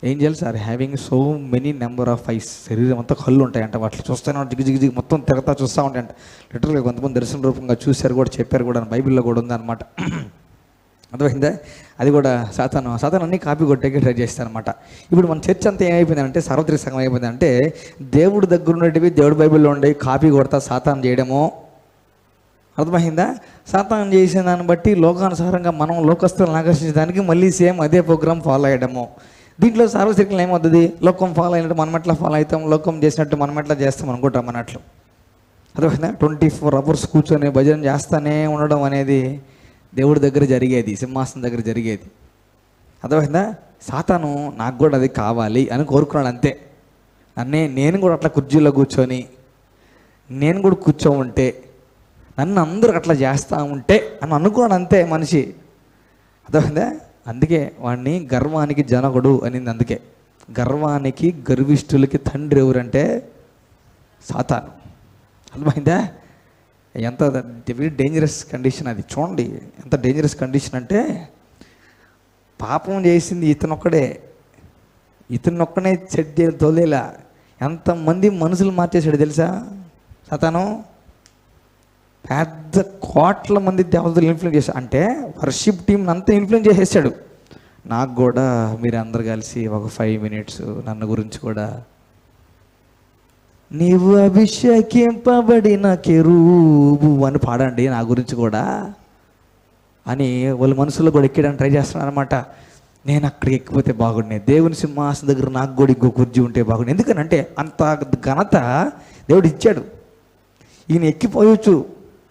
Angels are having so many number of eyes. శరీరం అంతా కళ్ళు ఉంటాయంట. వాటిని చూస్తూనే జిగి మొత్తం తిరగతా చూస్తూ ఉంటాయంట. లిటరల్గా కొంతమంది దర్శన రూపంగా చూశారు కూడా, చెప్పారు కూడా, బైబిల్లో కూడా ఉందన్నమాట. అర్థమైందా? అది కూడా సాతాను అన్నీ కాపీ కొట్టేకి ట్రై చేస్తారనమాట. ఇప్పుడు మన చర్చ్ అంతా ఏమైపోయిందంటే, సార్వత్రిక సంఘం అయిపోయిందంటే, దేవుడి దగ్గర ఉన్నటివి దేవుడి బైబిల్లో ఉండే కాపీ కొడతా సాతాను చేయడము. అర్థమైందా? సాతాను చేసిన దాన్ని బట్టి లోకానుసారంగా మనం లోకస్తులను ఆకర్షించడానికి మళ్ళీ సేమ్ అదే ప్రోగ్రామ్ ఫాలో అయ్యడము. దీంట్లో సార్వత్రికలు ఏమవుతుంది? లోకం ఫాలో అయినట్టు మనం ఎట్లా ఫాలో అవుతాం, లోకం చేసినట్టు మనం ఎట్లా చేస్తాం అనుకుంటాం అన్నట్లు. అర్థమైందా? 24 hours కూర్చొని భజన చేస్తూనే ఉండడం అనేది దేవుడి దగ్గర జరిగేది, సింహాసనం దగ్గర జరిగేది. అర్థమైందా? సాతాను నాకు కూడా అది కావాలి అని కోరుకున్నాడు అంతే. నేను కూడా అట్లా కుర్చీలో కూర్చొని నేను కూడా కూర్చో ఉంటే, నన్ను అందరూ అట్లా చేస్తూ ఉంటే అని అనుకున్నాడు అంతే మనిషి. అర్థమైందా? అందుకే వాడిని గర్వానికి జనకుడు అనింది. అందుకే గర్వానికి గర్విష్ఠులకి తండ్రి ఎవరంటే సాతాను. అర్థమైందా? ఎంత వెరీ డేంజరస్ కండిషన్ అది. చూడండి ఎంత డేంజరస్ కండిషన్ అంటే, పాపం చేసింది ఇతనొక్కనే సెట్ తోలేలా ఎంతమంది మనుషులు మార్చేశాడు తెలుసా సాతాను. పెద్ద కోట్ల మంది దేవతలు ఇన్ఫ్లుయెన్స్ చేశాడు. అంటే వర్షిప్ టీంని అంతా ఇన్ఫ్లుయెన్స్ చేసేసాడు. నాకు కూడా మీరు అందరు కలిసి ఒక 5 minutes నన్ను గురించి కూడా, నీవు అభిషేకింపబడిన కెరూబు అని పాడండి నా గురించి కూడా అని వాళ్ళ మనసులో కూడా ఎక్కడానికి ట్రై చేస్తున్నాను అనమాట. నేను అక్కడికి ఎక్కిపోతే బాగుండే, దేవుని సింహాసనం దగ్గర నాకు కూడా ఇంకో కుర్చీ ఉంటే బాగుండే. ఎందుకనంటే అంత ఘనత దేవుడు ఇచ్చాడు. ఈయన ఎక్కిపోయవచ్చు,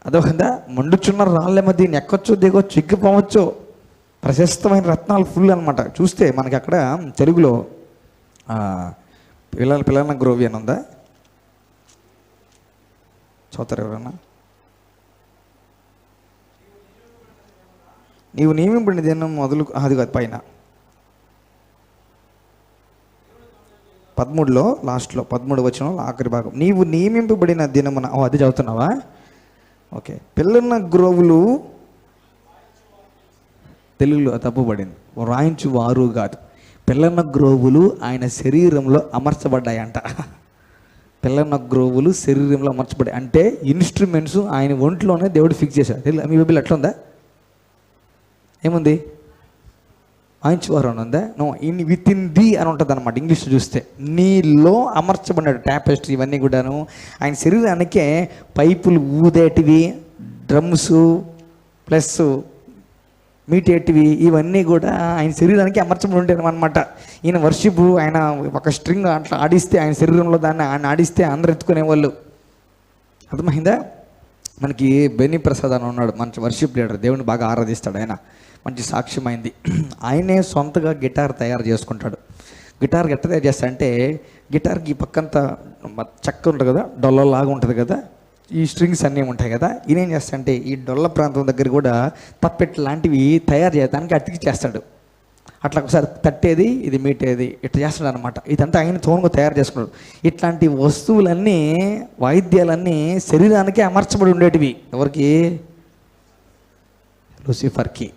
అదొకందా మండుచున్న రాళ్ళ మధ్య ఈయన ఎక్కొచ్చు, దిగొచ్చు, ఎక్కిపోవచ్చు. ప్రశస్తమైన రత్నాలు ఫుల్ అనమాట. చూస్తే మనకి అక్కడ తెలుగులో పిల్లల గ్రోవి అని ఉందా, చదువుతారు ఎవరన్నా? నీవు నియమింపబడిన దినం మొదలు, అది కాదు పైన 13లో లాస్ట్లో 13 వచనం ఆఖరి భాగం, నీవు నియమింపబడిన దినమున, అది చదువుతున్నావా? ఓకే. పిల్లల గ్రోవులు తెలుగులో తప్పుపడింది, రాయించు వారు కాదు, పిల్లల గ్రోవులు ఆయన శరీరంలో అమర్చబడ్డాయంట. పిల్లల గ్రోవులు శరీరంలో అమర్చబడ్డాయి అంటే ఇన్స్ట్రుమెంట్స్ ఆయన ఒంట్లోనే దేవుడు ఫిక్స్ చేశాడు. మీ బైబిల్ ఎట్లా ఉందా? ఏముంది? వాయించువారు అని ఉందా? నో, విత్ ఇన్ ది అని ఉంటుంది అనమాట. ఇంగ్లీష్ చూస్తే నీలో అమర్చబడ్డాడు. ట్యాపెస్ట్రీ ఇవన్నీ కూడాను ఆయన శరీరానికే పైపులు ఊదేటివి, డ్రమ్స్ ప్లస్ మీటేటివి, ఇవన్నీ కూడా ఆయన శరీరానికి అమర్చబడి ఉంటాయి అనమాట. ఈయన వర్షిప్ ఆయన ఒక స్ట్రింగ్ అట్లా ఆడిస్తే ఆయన శరీరంలో దాన్ని ఆయన ఆడిస్తే అందరు ఎత్తుకునేవాళ్ళు. అర్థమైందా? మనకి బెన్నీ ప్రసాద్ అని ఉన్నాడు, మంచి వర్షిప్ లీడర్, దేవుని బాగా ఆరాధిస్తాడు. ఆయన మంచి సాక్ష్యమైంది. ఆయనే సొంతగా గిటార్ తయారు చేసుకుంటాడు. గిటార్ ఎట్లా తయారు చేస్తా అంటే, గిటార్కి ఈ పక్కంతా చెక్క ఉంటుంది కదా, డొల్లలాగా ఉంటుంది కదా, ఈ స్ట్రింగ్స్ అన్నీ ఉంటాయి కదా. ఈయన ఏం చేస్తా అంటే ఈ డొల్ల ప్రాంతం దగ్గర కూడా తప్పెట్ లాంటివి తయారు చేయడానికి అతికి చేస్తాడు. అట్లా ఒకసారి తట్టేది, ఇది మీటేది, ఇట్లా చేస్తాడు అనమాట. ఇదంతా ఆయన తోనుగా తయారు చేసుకున్నాడు. ఇట్లాంటి వస్తువులన్నీ, వాయిద్యాలన్నీ శరీరానికే అమర్చబడి ఉండేటివి. ఎవరికి? లూసిఫర్కి.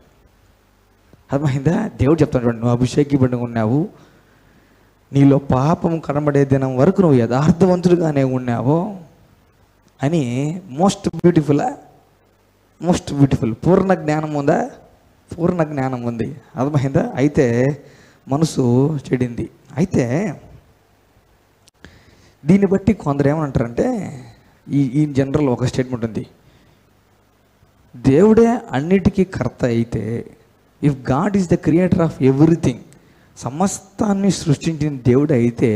అర్థమైందా? దేవుడు చెప్తాను చూడండి, నువ్వు అభిషేకింపబడి ఉన్నావు, నీలో పాపం కనబడే దినం వరకు నువ్వు యథార్థవంతుడుగానే ఉన్నావు అని. మోస్ట్ బ్యూటిఫుల్ పూర్ణ జ్ఞానం ఉందా? పూర్ణ జ్ఞానం ఉంది. అర్థమైందా? అయితే మనసు చెడింది. అయితే దీన్ని బట్టి కొందరు ఏమంటారంటే, ఈ జనరల్ ఒక స్టేట్మెంట్ ఉంది, దేవుడే అన్నిటికీ కర్త అయితే, if God is the creator of everything, సమస్తాన్ని సృష్టించిన దేవుడు అయితే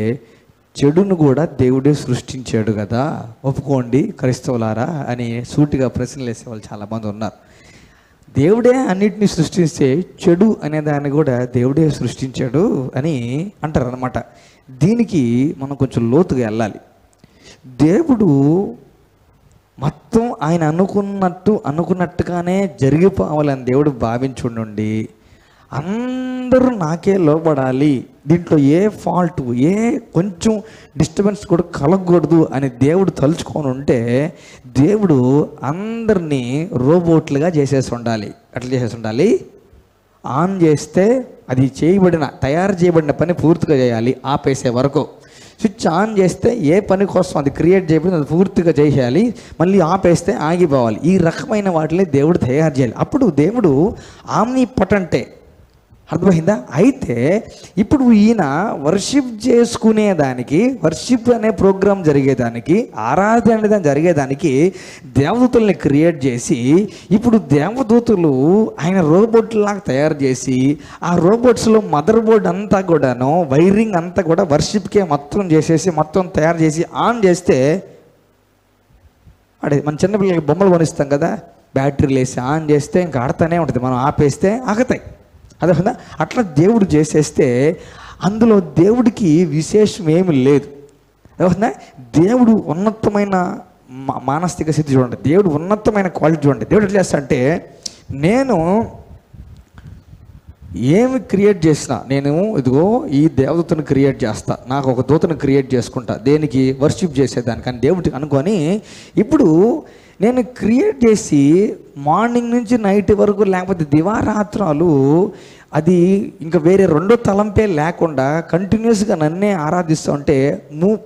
చెడును కూడా దేవుడే సృష్టించాడు కదా, ఒప్పుకోండి క్రైస్తవులారా అని సూటిగా ప్రశ్నలు వేసేవాళ్ళు చాలామంది ఉన్నారు. దేవుడే అన్నిటినీ సృష్టిస్తే చెడు అనే దాన్ని కూడా దేవుడే సృష్టించాడు అని అంటారు అనమాట. దీనికి మనం కొంచెం లోతుగా వెళ్ళాలి. దేవుడు మొత్తం ఆయన అనుకున్నట్టుగానే జరిగిపోవాలని దేవుడు భావించుండి, అందరూ నాకే లోబడాలి, దీంట్లో ఏ ఫాల్ట్, ఏ కొంచెం డిస్టర్బెన్స్ కూడా కలగకూడదు అని దేవుడు తలుచుకొని ఉంటే, దేవుడు అందరినీ రోబోట్లుగా చేసేసి ఉండాలి. అట్లా చేసేసి ఉండాలి. ఆన్ చేస్తే అది తయారు చేయబడిన పని పూర్తిగా చేయాలి, ఆపేసే వరకు. స్విచ్ ఆన్ చేస్తే ఏ పని కోసం అది క్రియేట్ చేయబడింది అది పూర్తిగా చేయాలి, మళ్ళీ ఆపేస్తే ఆగిపోవాలి. ఈ రకమైన వాటిని దేవుడు తయారు చేయాలి. అప్పుడు దేవుడు ఆమ్నిపొటెంటే. అర్థమైందా? అయితే ఇప్పుడు ఈయన వర్షిప్ చేసుకునేదానికి, వర్షిప్ అనే ప్రోగ్రాం జరిగేదానికి, ఆరాధన అనేది జరిగేదానికి దేవదూతల్ని క్రియేట్ చేసి, ఇప్పుడు దేవదూతలు ఆయన రోబోట్లాగా తయారు చేసి, ఆ రోబోట్స్లో మదర్ బోర్డ్ అంతా కూడాను, వైరింగ్ అంతా కూడా వర్షిప్కే మొత్తం చేసేసి, మొత్తం తయారు చేసి ఆన్ చేస్తే, అదే మన చిన్నపిల్లలకి బొమ్మలు కొనిస్తాం కదా, బ్యాటరీలు వేసి ఆన్ చేస్తే ఇంకా ఆడుతూనే ఉంటుంది, మనం ఆపేస్తే ఆగుతాయి. అదే కదా, అట్లా దేవుడు చేసేస్తే అందులో దేవుడికి విశేషం ఏమి లేదు. అదే దేవుడు ఉన్నతమైన మానసిక స్థితి చూడండి, దేవుడు ఉన్నతమైన క్వాలిటీ చూడండి. దేవుడు ఎట్లా చేస్తా అంటే, నేను ఏమి క్రియేట్ చేసినా నేను ఇదిగో ఈ దేవదూతను క్రియేట్ చేస్తా, నాకు ఒక దూతను క్రియేట్ చేసుకుంటా, దేనికి? వర్షిప్ చేసేదానికి అని దేవుడికి అనుకొని, ఇప్పుడు నేను క్రియేట్ చేసి మార్నింగ్ నుంచి నైట్ వరకు లేకపోతే దివారాత్రాలు అది ఇంకా వేరే రెండో తలంపే లేకుండా కంటిన్యూస్గా నన్నే ఆరాధిస్తూ ఉంటే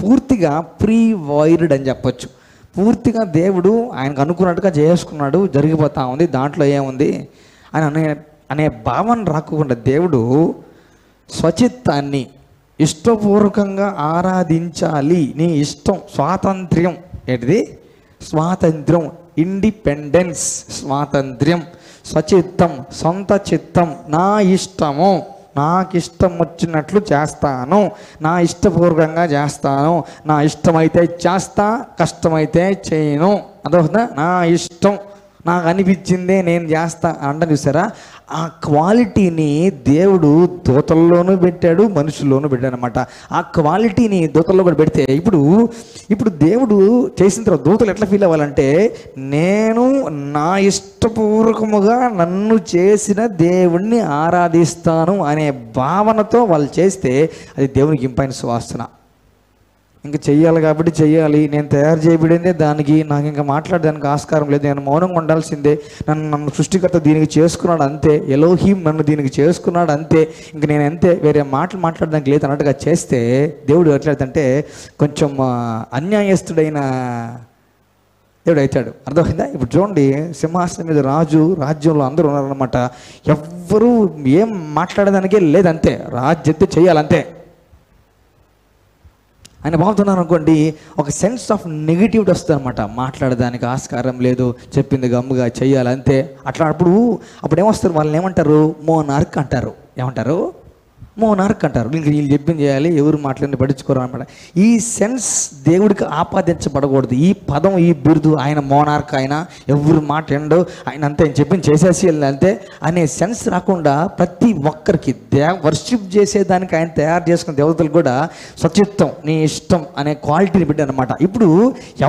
పూర్తిగా ప్రీ వైర్డ్ అని చెప్పొచ్చు. పూర్తిగా దేవుడు ఆయనకు అనుకున్నట్టుగా చేసుకున్నాడు, జరిగిపోతా ఉంది, దాంట్లో ఏముంది అని అనే భావన రాకుండా దేవుడు స్వచిత్తాన్ని ఇష్టపూర్వకంగా ఆరాధించాలి. నీ ఇష్టం, స్వాతంత్ర్యం. ఏంటిది? స్వాతంత్ర్యం, ఇండిపెండెన్స్, స్వాతంత్ర్యం, స్వచిత్తం, సొంత చిత్తం. నా ఇష్టము, నాకు ఇష్టం వచ్చినట్లు చేస్తాను, నా ఇష్టపూర్వకంగా చేస్తాను, నా ఇష్టమైతే చేస్తా, కష్టమైతే చేయను. అదవుతుందా? నా ఇష్టం, నాకు అనిపించిందే నేను చేస్తా అంట. చూసారా? ఆ క్వాలిటీని దేవుడు దూతల్లోనూ పెట్టాడు, మనుషుల్లోనూ పెట్టాడు అనమాట. ఆ క్వాలిటీని దూతల్లో కూడా పెడితే ఇప్పుడు దేవుడు చేసిన తర్వాత దూతలు ఎట్లా ఫీల్ అవ్వాలంటే, నేను నా ఇష్టపూర్వకముగా నన్ను చేసిన దేవుణ్ణి ఆరాధిస్తాను అనే భావనతో వాళ్ళు చేస్తే అది దేవునికి ఇంపైన సువాసన. ఇంకా చెయ్యాలి కాబట్టి చెయ్యాలి, నేను తయారు చేయబడిందే దానికి, నాకు ఇంకా మాట్లాడడానికి ఆస్కారం లేదు, నేను మౌనంగా ఉండాల్సిందే, నన్ను సృష్టికర్త దీనికి చేసుకున్నాడు అంతే, ఎలోహీం నన్ను దీనికి చేసుకున్నాడు అంతే, ఇంక నేను అంతే, వేరే మాటలు మాట్లాడడానికి లేదు అన్నట్టుగా చేస్తే దేవుడు ఎట్లాడంటే కొంచెం అన్యాయస్తుడైన దేవుడు అవుతాడు. అర్థమైందా? ఇప్పుడు చూడండి, సింహాసనం మీద రాజు, రాజ్యంలో అందరూ ఉన్నారనమాట, ఎవ్వరూ ఏం మాట్లాడడానికే లేదంతే, రాజ్యతే చేయాలంతే ఆయన బాగుతున్నాను అనుకోండి, ఒక సెన్స్ ఆఫ్ నెగిటివిటీ వస్తుంది అనమాట. మాట్లాడడానికి ఆస్కారం లేదు, చెప్పింది గమ్ముగా చెయ్యాలంతే. అప్పుడు ఏమొస్తారు? వాళ్ళని ఏమంటారు? మోనార్క్ అంటారు. ఏమంటారు? మోనార్క్ అంటారు. వీళ్ళు చెప్పింది చేయాలి, ఎవరు మాట్లాడి పట్టించుకోరు అనమాట. ఈ సెన్స్ దేవుడికి ఆపాదించబడకూడదు. ఈ పదం, ఈ బిరుదు, ఆయన మోనార్క్, ఆయన ఎవరు మాట ఎండో, ఆయన అంతే, ఆయన చెప్పింది చేసేసి అంతే అనే సెన్స్ రాకుండా ప్రతి ఒక్కరికి వర్షిప్ చేసేదానికి ఆయన తయారు చేసుకున్న దేవతలు కూడా స్వచిత్తం, నీ ఇష్టం అనే క్వాలిటీని పెట్టారు అనమాట. ఇప్పుడు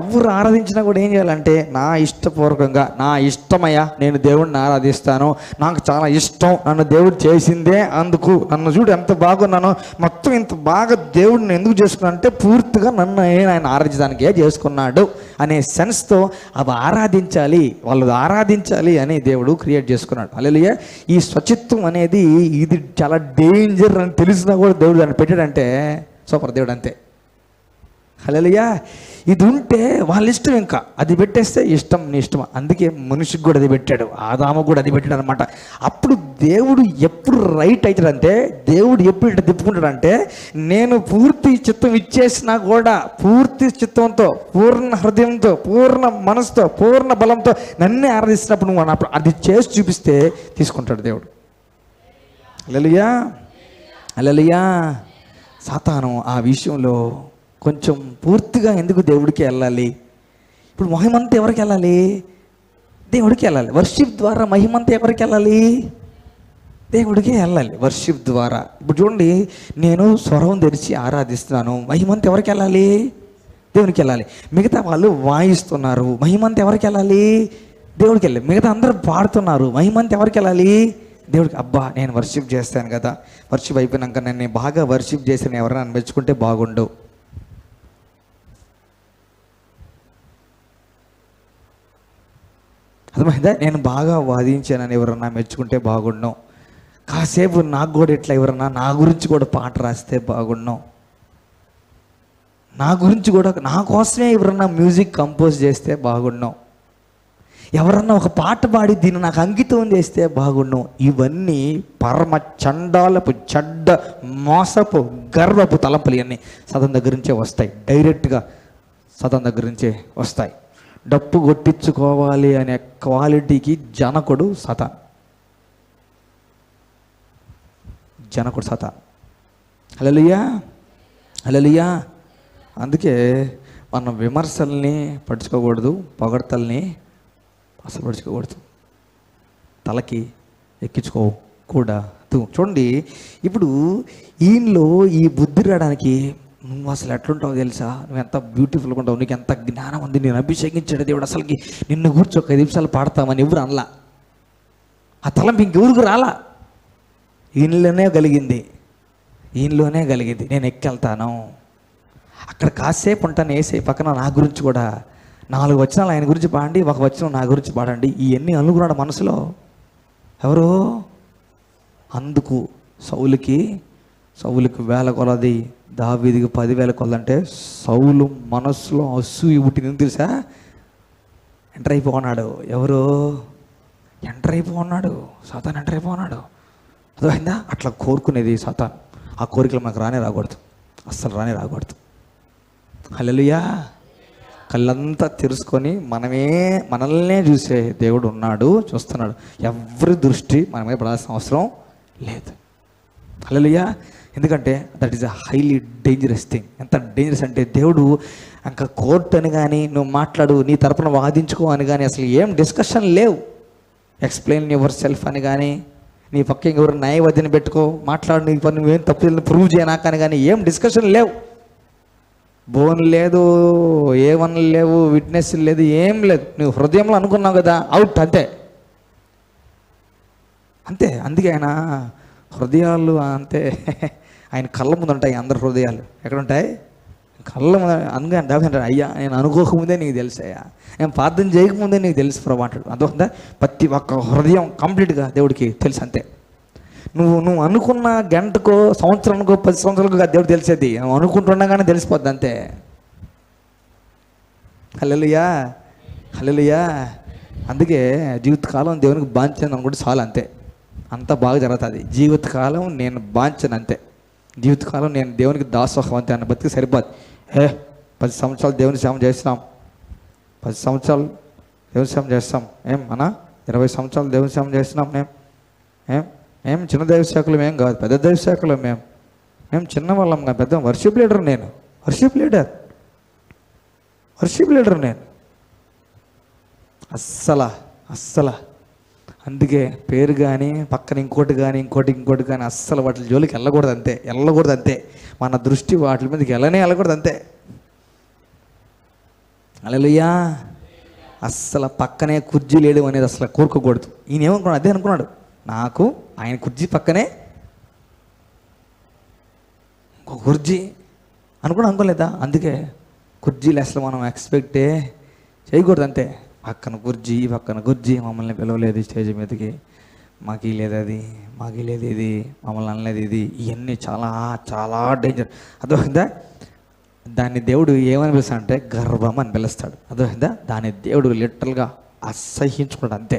ఎవరు ఆరాధించినా కూడా ఏం చేయాలంటే, నా ఇష్టపూర్వకంగా, నా ఇష్టమయ్యా, నేను దేవుడిని ఆరాధిస్తాను, నాకు చాలా ఇష్టం, నన్ను దేవుడు చేసిందే అందుకు, నన్ను చూడు ఎంత బాగున్నానో, మొత్తం ఇంత బాగా దేవుడిని ఎందుకు చేసుకున్నా అంటే పూర్తిగా నన్ను ఆయన ఆరాధించడానికే చేసుకున్నాడు అనే సెన్స్తో అవి ఆరాధించాలి, వాళ్ళు ఆరాధించాలి అని దేవుడు క్రియేట్ చేసుకున్నాడు. హల్లెలూయా. ఈ స్వచిత్వం అనేది ఇది చాలా డేంజర్ అని తెలిసినా కూడా దేవుడు దాన్ని పెట్టాడంటే సూపర్ దేవుడు అంతే. హల్లెలూయా. ఇది ఉంటే వాళ్ళ ఇష్టం, ఇంకా అది పెట్టేస్తే ఇష్టం, నీ ఇష్టం. అందుకే మనిషికి కూడా అది పెట్టాడు, ఆదాము కూడా అది పెట్టాడు అనమాట. అప్పుడు దేవుడు ఎప్పుడు రైట్ అవుతాడంటే, దేవుడు ఎప్పుడు ఇట్లా తిప్పుకుంటాడంటే, నేను పూర్తి చిత్తం ఇచ్చేసినా కూడా పూర్తి చిత్తంతో, పూర్ణ హృదయంతో, పూర్ణ మనసుతో, పూర్ణ బలంతో నన్నే ఆరాధిస్తున్నప్పుడు నువ్వు అది చేసి చూపిస్తే తీసుకుంటాడు దేవుడు. హల్లెలూయా, హల్లెలూయా. సాతాను ఆ విషయంలో కొంచెం పూర్తిగా ఎందుకు దేవుడికి వెళ్ళాలి? ఇప్పుడు మహిమంతా ఎవరికి వెళ్ళాలి? దేవుడికి వెళ్ళాలి. వర్షిప్ ద్వారా మహిమంతా ఎవరికి వెళ్ళాలి? దేవుడికి వెళ్ళాలి వర్షిప్ ద్వారా. ఇప్పుడు చూడండి, నేను స్వరం తెరిచి ఆరాధిస్తున్నాను, మహిమంతా ఎవరికి వెళ్ళాలి? దేవునికి వెళ్ళాలి. మిగతా వాళ్ళు వాయిస్తున్నారు, మహిమంతా ఎవరికి వెళ్ళాలి? దేవుడికి వెళ్ళాలి. మిగతా అందరూ పాడుతున్నారు, మహిమంతా ఎవరికి వెళ్ళాలి? దేవుడికి. అబ్బా, నేను వర్షిప్ చేస్తాను కదా, వర్షిప్ అయిపోయినాక నేను బాగా వర్షిప్ చేసిన ఎవరైనా మెచ్చుకుంటే బాగుండు. అర్థమైందా? నేను బాగా వాదించానని ఎవరన్నా మెచ్చుకుంటే బాగుండు. కాసేపు నాకు కూడా ఇట్లా ఎవరన్నా నా గురించి కూడా పాట రాస్తే బాగుండు. నా గురించి కూడా, నా కోసమే ఎవరన్నా మ్యూజిక్ కంపోజ్ చేస్తే బాగుండు. ఎవరన్నా ఒక పాట పాడి దీన్ని నాకు అంకితం చేస్తే బాగుండు. ఇవన్నీ పరమ చండాలపు, చెడ్డ, మోసపు, గర్వపు తలంపులు ఇవన్నీ సతం దగ్గర నుంచే వస్తాయి. డైరెక్ట్గా సతం దగ్గర నుంచే వస్తాయి. డప్పు కొట్టించుకోవాలి అనే క్వాలిటీకి జనకుడు సతాన్. జనకుడు సతాన్. హల్లెలూయా, హల్లెలూయా. అందుకే మనం విమర్శల్ని పట్టించుకోకూడదు, పొగడ్తల్ని అసలు పట్టించుకోకూడదు, తలకి ఎక్కించుకోకూడదు. చూడండి, ఇప్పుడు ఈయనలో ఈ బుద్ధి రావడానికి నువ్వు అసలు ఎట్లుంటావు తెలుసా, నువ్వు ఎంత బ్యూటిఫుల్గా ఉంటావు, నీకు ఎంత జ్ఞానం ఉంది, నేను అభిషేకించాడు దేవుడు, అసలుకి నిన్ను కూర్చో ఒక 5 నిమిషాలు పాడతామని ఎవరు అనలా. ఆ తలంపు ఇంకెవరికి రాలా. ఈయనలోనే కలిగింది. నేను ఎక్కెళ్తాను, అక్కడ కాసేపు ఉంటాను, వేసే పక్కన నా గురించి కూడా 4 వచనాలు ఆయన గురించి పాడండి, 1 వచనం నా గురించి పాడండి. ఇవన్నీ అనుకున్నాడు మనసులో. ఎవరు? అందుకు సౌలుకి 1000 కొలది, దావీదుకి 10,000 కొలది. అంటే సౌలు మనస్సులో అసూయ పుట్టింది. తెలుసా? ఎంటర్ అయిపోన్నాడు. ఎవరు? సాతాన్ ఎంటర్ అయిపోన్నాడు. అర్థమైందా? అట్లా కోరుకునేది సాతాన్. ఆ కోరికలు మనకు అస్సలు రాకూడదు. హల్లెలూయా. కళ్ళంతా తెరుచుకొని మనల్నే చూసే దేవుడు ఉన్నాడు, చూస్తున్నాడు. ఎవరి దృష్టి మన మీద పడాల్సిన అవసరం లేదు. హల్లెలూయా. ఎందుకంటే that is a highly dangerous thing. ఎంత డేంజరస్ అంటే, దేవుడు ఇంకా కోర్టు అని కానీ, నువ్వు మాట్లాడు, నీ తరపున వాదించుకో అని కానీ, అసలు ఏం డిస్కషన్ లేవు. ఎక్స్ప్లెయిన్ యువర్ సెల్ఫ్ అని కానీ, నీ పక్క ఎవరు న్యాయవాదిని పెట్టుకో, మాట్లాడు, నీ పని నువ్వేం తప్పు ప్రూవ్ చేయనాకని కానీ ఏం డిస్కషన్ లేవు. బోన్ లేదు, ఏమన్నా లేవు, విట్నెస్ లేదు, ఏం లేదు. నువ్వు హృదయంలో అనుకున్నావు కదా, అవుట్, అంతే. అందుకే ఆయన హృదయాలు అంతే. ఆయన కళ్ళ ముందు ఉంటాయి అందరి హృదయాలు. ఎక్కడుంటాయి? కళ్ళ ముందు. అందుకని దాని అయ్యా, నేను అనుకోకముందే నీకు తెలుసయ్యా, నేను ప్రార్థన చేయకముందే నీకు తెలుసు ప్రభు అంటాడు. అదొక ప్రతి ఒక్క హృదయం కంప్లీట్గా దేవుడికి తెలుసు, అంతే. నువ్వు అనుకున్న గంటకో, సంవత్సరానికో, 10 సంవత్సరాలకు దేవుడు తెలిసేది. నువ్వు అనుకుంటుండగానే తెలిసిపోద్ది, అంతే. హల్లెలూయా. అందుకే జీవితకాలం దేవునికి బాంచాను అనుకుంటే చాలు, అంతే. అంతా బాగా జరుగుతుంది. జీవితకాలం నేను బాంచను, అంతే. జీవితకాలం నేను దేవునికి దాసోహం, అంతే. అన్న బతికి సరిపోద్ది. 10 సంవత్సరాలు దేవుని సేవ చేస్తాం, 10 సంవత్సరాలు దేవుని సేవ చేస్తాం. మన 20 సంవత్సరాలు దేవుని సేవ చేస్తున్నాం. మేము చిన్న దైవశాఖలు మేము కాదు, పెద్ద దైవశాఖలు మేము చిన్న వాళ్ళం కాదు, పెద్ద వర్షిప్ లీడర్ నేను. వర్షిప్ లీడర్ నేను. అస్సలు అందుకే పేరు కానీ, పక్కన ఇంకోటి కానీ అస్సలు వాటి జోలికి వెళ్ళకూడదు, అంతే. మన దృష్టి వాటి మీదకి వెళ్ళకూడదు, అంతే. హల్లెలూయా. అస్సలు పక్కనే కుర్చీ లేడు అనేది అసలు కోరుకోకూడదు. ఈయన ఏమనుకున్నాడు? అదే అనుకున్నాడు, నాకు ఆయన కుర్చీ పక్కనే ఇంకో కుర్చీ అనుకోలేదా? అందుకే కుర్చీలు అసలు మనం ఎక్స్పెక్టే చేయకూడదు, అంతే. పక్కన కుర్చీ మమ్మల్ని పిలవలేదు స్టేజ్ మీదకి, మాకు లేదు అది, మాకు లేదు ఇది, మమ్మల్ని అనలేదు ఇది. ఇవన్నీ చాలా చాలా డేంజర్. అర్థమైందా? దాన్ని దేవుడు ఏమని పిలుస్తాడు అంటే గర్వం అని పిలుస్తాడు. అర్థమైందా? దాన్ని దేవుడు లిటరల్గా అసహ్యించుకున్నాడు, అంతే.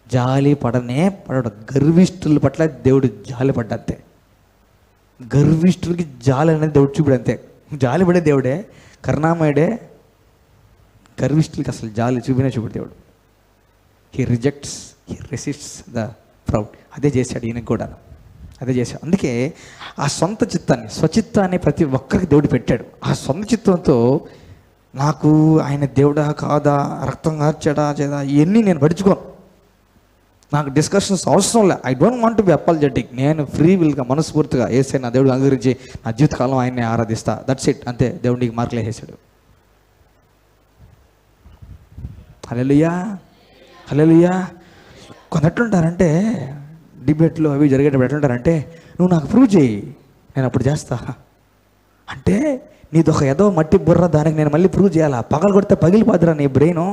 జాలి పడడు. గర్విష్ఠుల పట్ల దేవుడు జాలి పడ్డంతే. గర్విష్ఠులకి జాలి అనేది దేవుడు చూపుడు, అంతే. జాలి పడే దేవుడే, కరుణామయుడే. గర్విష్ఠులకి అసలు జాలి చూపుడు దేవుడు. He resists the proud. అదే చేశాడు ఈయనకి కూడా, అదే చేశాడు. అందుకే ఆ స్వచిత్తాన్ని ప్రతి ఒక్కరికి దేవుడు పెట్టాడు. ఆ సొంత చిత్తంతో నాకు ఆయన దేవుడా కాదా, రక్తం కార్చాడా చేదా, ఇవన్నీ నేను పడుచుకోను. నాకు డిస్కషన్స్ అవసరం లే. I don't want to be apologetic. నేను ఫ్రీ విల్గా, మనస్ఫూర్తిగా యేసయ్య నా దేవుడు అంగీకరించి నా జీవితకాలం ఆయన్ని ఆరాధిస్తా. దట్స్ ఇట్, అంతే. దేవుడు నీకు మార్కులు వేసాడు. హల్లెలూయా. కొందట్లుంటారంటే డిబేట్లు అవి జరిగేటప్పుడు ఎట్లుంటారంటే, నువ్వు నాకు ప్రూవ్ చేయి, నేను అప్పుడు చేస్తా. అంటే నీదొక ఏదో మట్టి బుర్ర, దానికి నేను మళ్ళీ ప్రూవ్ చేయాలా? పగలు కొడితే పగిలిపోద్దురా నీ బ్రెయిను,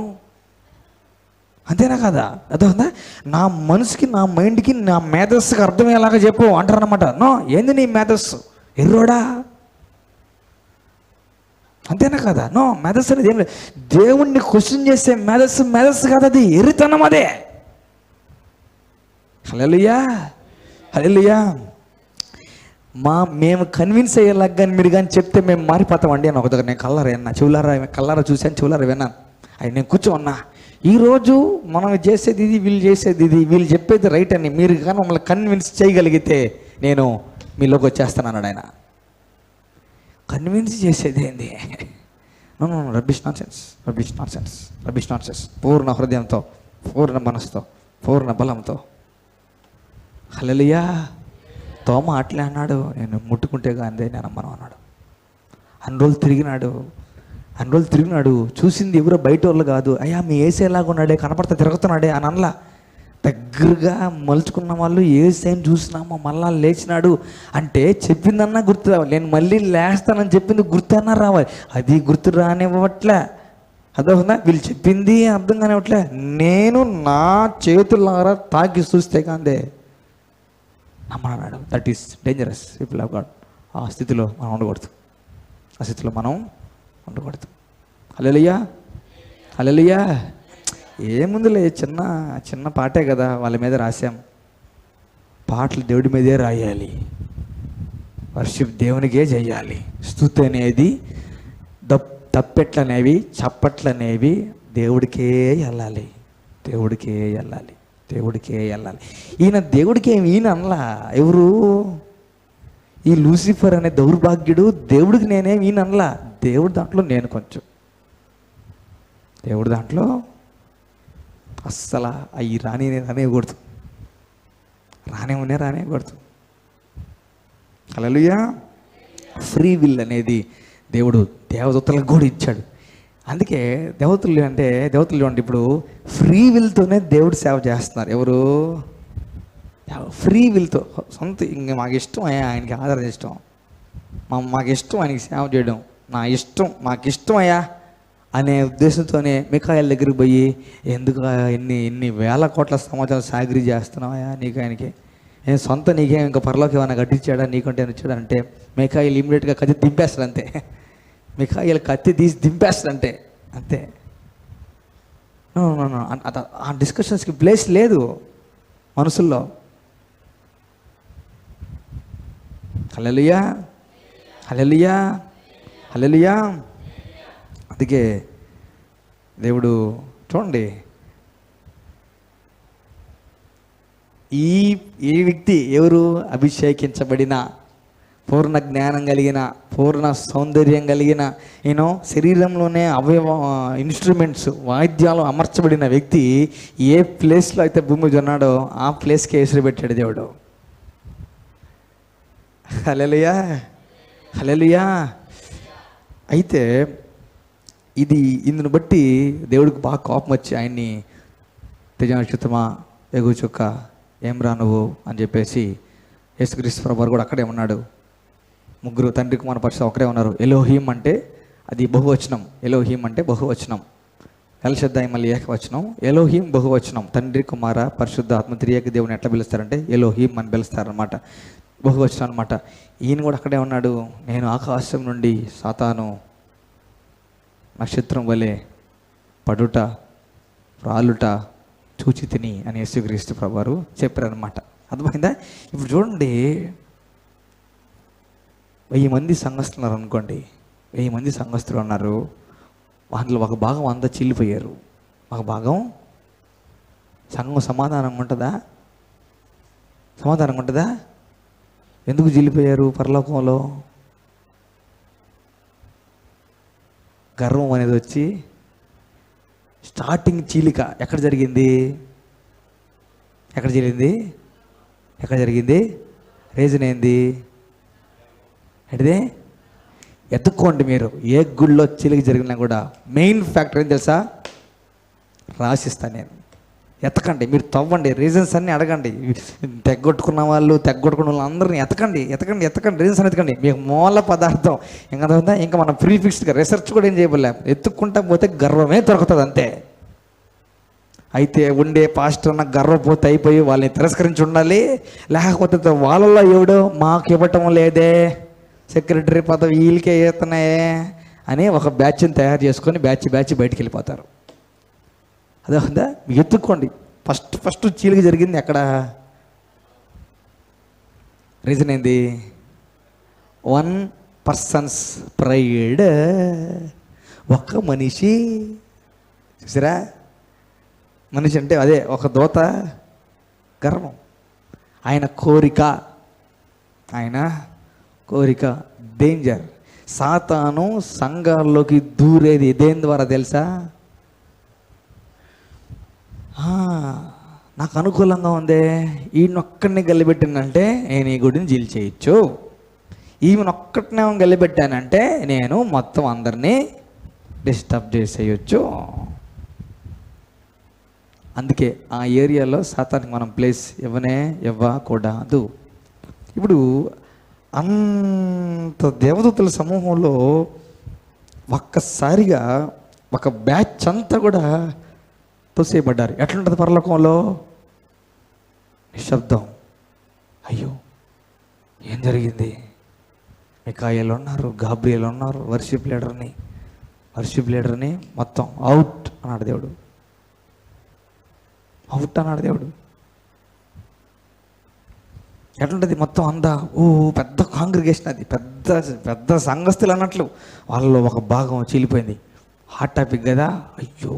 అంతేనా కదా? అర్థమైందా? నా మనసుకి, నా మైండ్కి, నా మేధస్సుకి అర్థమయ్యేలాగా చెప్పు అంటారనమాట. నో, ఏంది నీ మేధస్సు, ఎర్రోడా, అంతేనా కదా? నో, మేధస్సు అనేది ఏం లేదు. దేవుణ్ణి క్వశ్చన్ చేసే మేధస్సు కాదు, అది ఎర్రితనం, అదే. హల్లెలూయా. మేము కన్విన్స్ అయ్యేలాగా కానీ మీరు కానీ చెప్తే మేము మారిపోతామండి అని ఒక దగ్గర నేను కళ్ళారా చూశాను, చెవులారా విన్నాను. అది నేను కూర్చోన్నా, ఈరోజు మనం చేసేది ఇది, వీళ్ళు చేసేది ఇది, వీళ్ళు చెప్పేది రైట్ అని మీరు కానీ మమ్మల్ని కన్విన్స్ చేయగలిగితే నేను మీలోకి వచ్చేస్తాను అన్నాడు ఆయన. కన్విన్స్ చేసేది ఏంది? Rubbish not sense. పూర్ణ హృదయంతో, పూర్ణ మనసుతో, పూర్ణ బలంతో. హల్లెలూయా. తోమ అట్లే అన్నాడు, నేను ముట్టుకుంటే కానీ నేను అమ్మను అన్నాడు. అన్ని రోజులు తిరిగినాడు. చూసింది ఎవరో బయట వాళ్ళు కాదు. అయ్యా మీ ఏసేలాగా ఉన్నాడే, కనపడతా తిరుగుతున్నాడే అని అనలా. దగ్గరగా మలుచుకున్న వాళ్ళు యేసయ్యను చూసినామో మళ్ళా లేచినాడు అంటే చెప్పిందన్నా గుర్తు రావాలి. నేను మళ్ళీ లేస్తానని చెప్పింది గుర్తన్నా రావాలి. అది గుర్తు రానివ్వట్లే. అర్థమవుతుందా? వీళ్ళు చెప్పింది అర్థం కానివ్వట్లే. నేను నా చేతులారా తాకి చూస్తే కాందే నమ్మన్నాడు. That is dangerous people of God. ఆ స్థితిలో మనం ఉండకూడదు. ఆ స్థితిలో మనం ఉండకూడదు. హల్లెలూయా, హల్లెలూయా. ఏముందిలే, చిన్న చిన్న పాటే కదా, వాళ్ళ మీద రాశాం. పాటలు దేవుడి మీదే రాయాలి, వర్షిప్ దేవునికే చేయాలి. స్తుతి అనేది తప్పెట్లనేవి చప్పట్లనేవి దేవుడికే వెళ్ళాలి, దేవుడికే వెళ్ళాలి, దేవుడికే వెళ్ళాలి. ఈయన దేవుడికి ఏమి ఈయన అనలా. ఎవరు ఈ లూసిఫర్ అనే దౌర్భాగ్యుడు దేవుడికి నేనేమి ఈయన అనలా. దేవుడి దాంట్లో నేను కొంచెం, దేవుడి దాంట్లో అస్సలు అవి రానివ్వకూడదు, రానివ్వకూడదు. హల్లెలూయా. ఫ్రీ విల్ అనేది దేవుడు దేవదూతలకు కూడా ఇచ్చాడు. అందుకే దేవతలు చూడండి, ఇప్పుడు ఫ్రీ విల్తోనే దేవుడు సేవ చేస్తున్నారు. ఎవరు? ఫ్రీ విల్తో, సొంత ఇంక మాకు ఇష్టం అయ్యా ఆయనకి ఆదరణ ఇష్టం, మాకు ఇష్టం ఆయనకి సేవ చేయడం, నా ఇష్టం మాకు ఇష్టం అయ్యా అనే ఉద్దేశంతోనే మిఖాయేలు దగ్గరికి పోయి, ఎందుకు ఎన్ని వేల కోట్ల సమాచారం సాగిరి చేస్తున్నావా నీకు, ఆయనకి నేను సొంత నీకేం ఇంకా పరలోకి ఏమైనా కట్టించాడా, నీకంటే ఇచ్చాడా అంటే మిఖాయేలు ఇమీడియట్గా కత్తి దింపేస్తాడు అంతే. మిఖాయేలు కత్తి తీసి దింపేస్తాడు అంతే. ఆ డిస్కషన్స్కి ప్లేస్ లేదు మనసుల్లో. హల్లెలూయా, హల్లెలూయా, హల్లెలూయా. అందుకే దేవుడు చూడండి, ఈ వ్యక్తి ఎవరు? అభిషేకించబడిన, పూర్ణ జ్ఞానం కలిగిన, పూర్ణ సౌందర్యం కలిగిన, శరీరంలోనే ఇన్స్ట్రుమెంట్స్ వాయిద్యాలు అమర్చబడిన వ్యక్తి ఏ ప్లేస్లో అయితే భూమి మీద ఉన్నాడో ఆ ప్లేస్కి ఎసురు పెట్టాడు దేవుడు. హల్లెలూయా, హల్లెలూయా. అయితే ఇందును బట్టి దేవుడికి బాగా కోపం వచ్చి ఆయన్ని తేజనక్షత్రమా, ఎగువ చుక్క, ఏం రా నువ్వు అని చెప్పేసి, యేసుక్రీస్తు ప్రభువు కూడా అక్కడే ఉన్నాడు. ముగ్గురు తండ్రి కుమార పరిశుద్ధ ఒకరే ఉన్నారు. ఎలోహీం అంటే అది బహువచనం, ఎలోహీం అంటే బహువచనం. ఎల్షద్దాయి మళ్ళీ ఏకవచనం, ఎలోహీం బహువచనం. తండ్రి కుమార పరిశుద్ధ ఆత్మ త్రియేక దేవుని ఎట్లా పిలుస్తారంటే ఎలోహీం అని పిలుస్తారనమాట, బహువచనం అనమాట. ఈయన కూడా అక్కడే ఉన్నాడు. నేను ఆకాశం నుండి సాతాను నక్షత్రం వలె పడుట రాలుట చూచి తిని అని యేసుక్రీస్తు ప్రభువారు చెప్పారనమాట. అర్థమైందా? ఇప్పుడు చూడండి, 1000 మంది సంఘస్థులు ఉన్నారు అనుకోండి, 1000 మంది సంఘస్థులు ఉన్నారు. అందులో ఒక భాగం అంతా చిల్లిపోయారు, ఒక భాగం సంఘం సమాధానంగా ఉంటుందా? సమాధానంగా ఉంటుందా? ఎందుకు చిల్లిపోయారు? పరలోకంలో గర్వం అనేది వచ్చి స్టార్టింగ్ చీలిక ఎక్కడ జరిగింది? ఎక్కడ జరిగింది? రీజన్ ఏంది? అంటే ఎత్తుక్కోండి మీరు, ఏ గుళ్ళో చీలిక జరిగినా కూడా మెయిన్ ఫ్యాక్టర్ ఏం తెలుసా? రాసిస్తాను నేను. ఎతకండి, మీరు తవ్వండి, రీజన్స్ అన్నీ అడగండి. తెగ్గొట్టుకున్న వాళ్ళు అందరినీ ఎతకండి, రీజన్స్ అని ఎతకండి. మీకు మూల పదార్థం ఇంకా మనం ప్రీఫిక్స్డ్గా రీసెర్చ్ కూడా ఏం చేయబోలే, ఎత్తుక్కుంటా పోతే గర్వమే దొరుకుతుంది అంతే. అయితే ఉండే పాస్టర్ అన్న గర్వపోతే అయిపోయి వాళ్ళని తిరస్కరించి ఉండాలి, లేకపోతే వాళ్ళలో ఎవడో మాకు ఇవ్వటం లేదే, సెక్రటరీ పదవి వీళ్ళకే ఏతున్నాయే అని ఒక బ్యాచ్ని తయారు చేసుకొని బ్యాచ్ బయటికి వెళ్ళిపోతారు. అదే ఉందా? మీకు ఎత్తుక్కోండి. ఫస్ట్ చీలిక జరిగింది ఎక్కడ? రీజన్ ఏంది? 1 పర్సన్స్ ప్రైడ్. ఒక మనిషి, చూసారా? మనిషి అంటే అదే ఒక దూత గర్వం. ఆయన కోరిక డేంజర్. సాతాను సంఘాల్లోకి దూరేది దేని ద్వారా తెలుసా? నాకు అనుకూలంగా ఉందే, ఈయనొక్కడిని గల్లిపెట్టినంటే నేను ఈ గుడిని జీల్ చేయొచ్చు, ఈమెనొక్కటినే గల్లిపెట్టానంటే నేను మొత్తం అందరినీ డిస్టర్బ్ చేసేయచ్చు. అందుకే ఆ ఏరియాలో సాతానికి మనం ప్లేస్ ఇవ్వకూడదు. ఇప్పుడు అంత దేవదూతల సమూహంలో ఒక్కసారిగా ఒక బ్యాచ్ అంతా కూడా తోసేయబడ్డారు. ఎట్లుంటుంది పరలోకంలో? నిశ్శబ్దం. అయ్యో ఏం జరిగింది? మికాయేలు ఉన్నారు, గాబ్రియల్ ఉన్నారు, వర్షిప్ లీడర్ని మొత్తం అవుట్ అన్నాడు దేవుడు. అవుట్ అన్నాడు దేవుడు. ఎట్లుంటుంది మొత్తం అందా? పెద్ద కాంగ్రిగేషన్, అది పెద్ద పెద్ద సంఘస్థులు అన్నట్లు వాళ్ళలో ఒక భాగం చీలిపోయింది. హాట్ టాపిక్ కదా. అయ్యో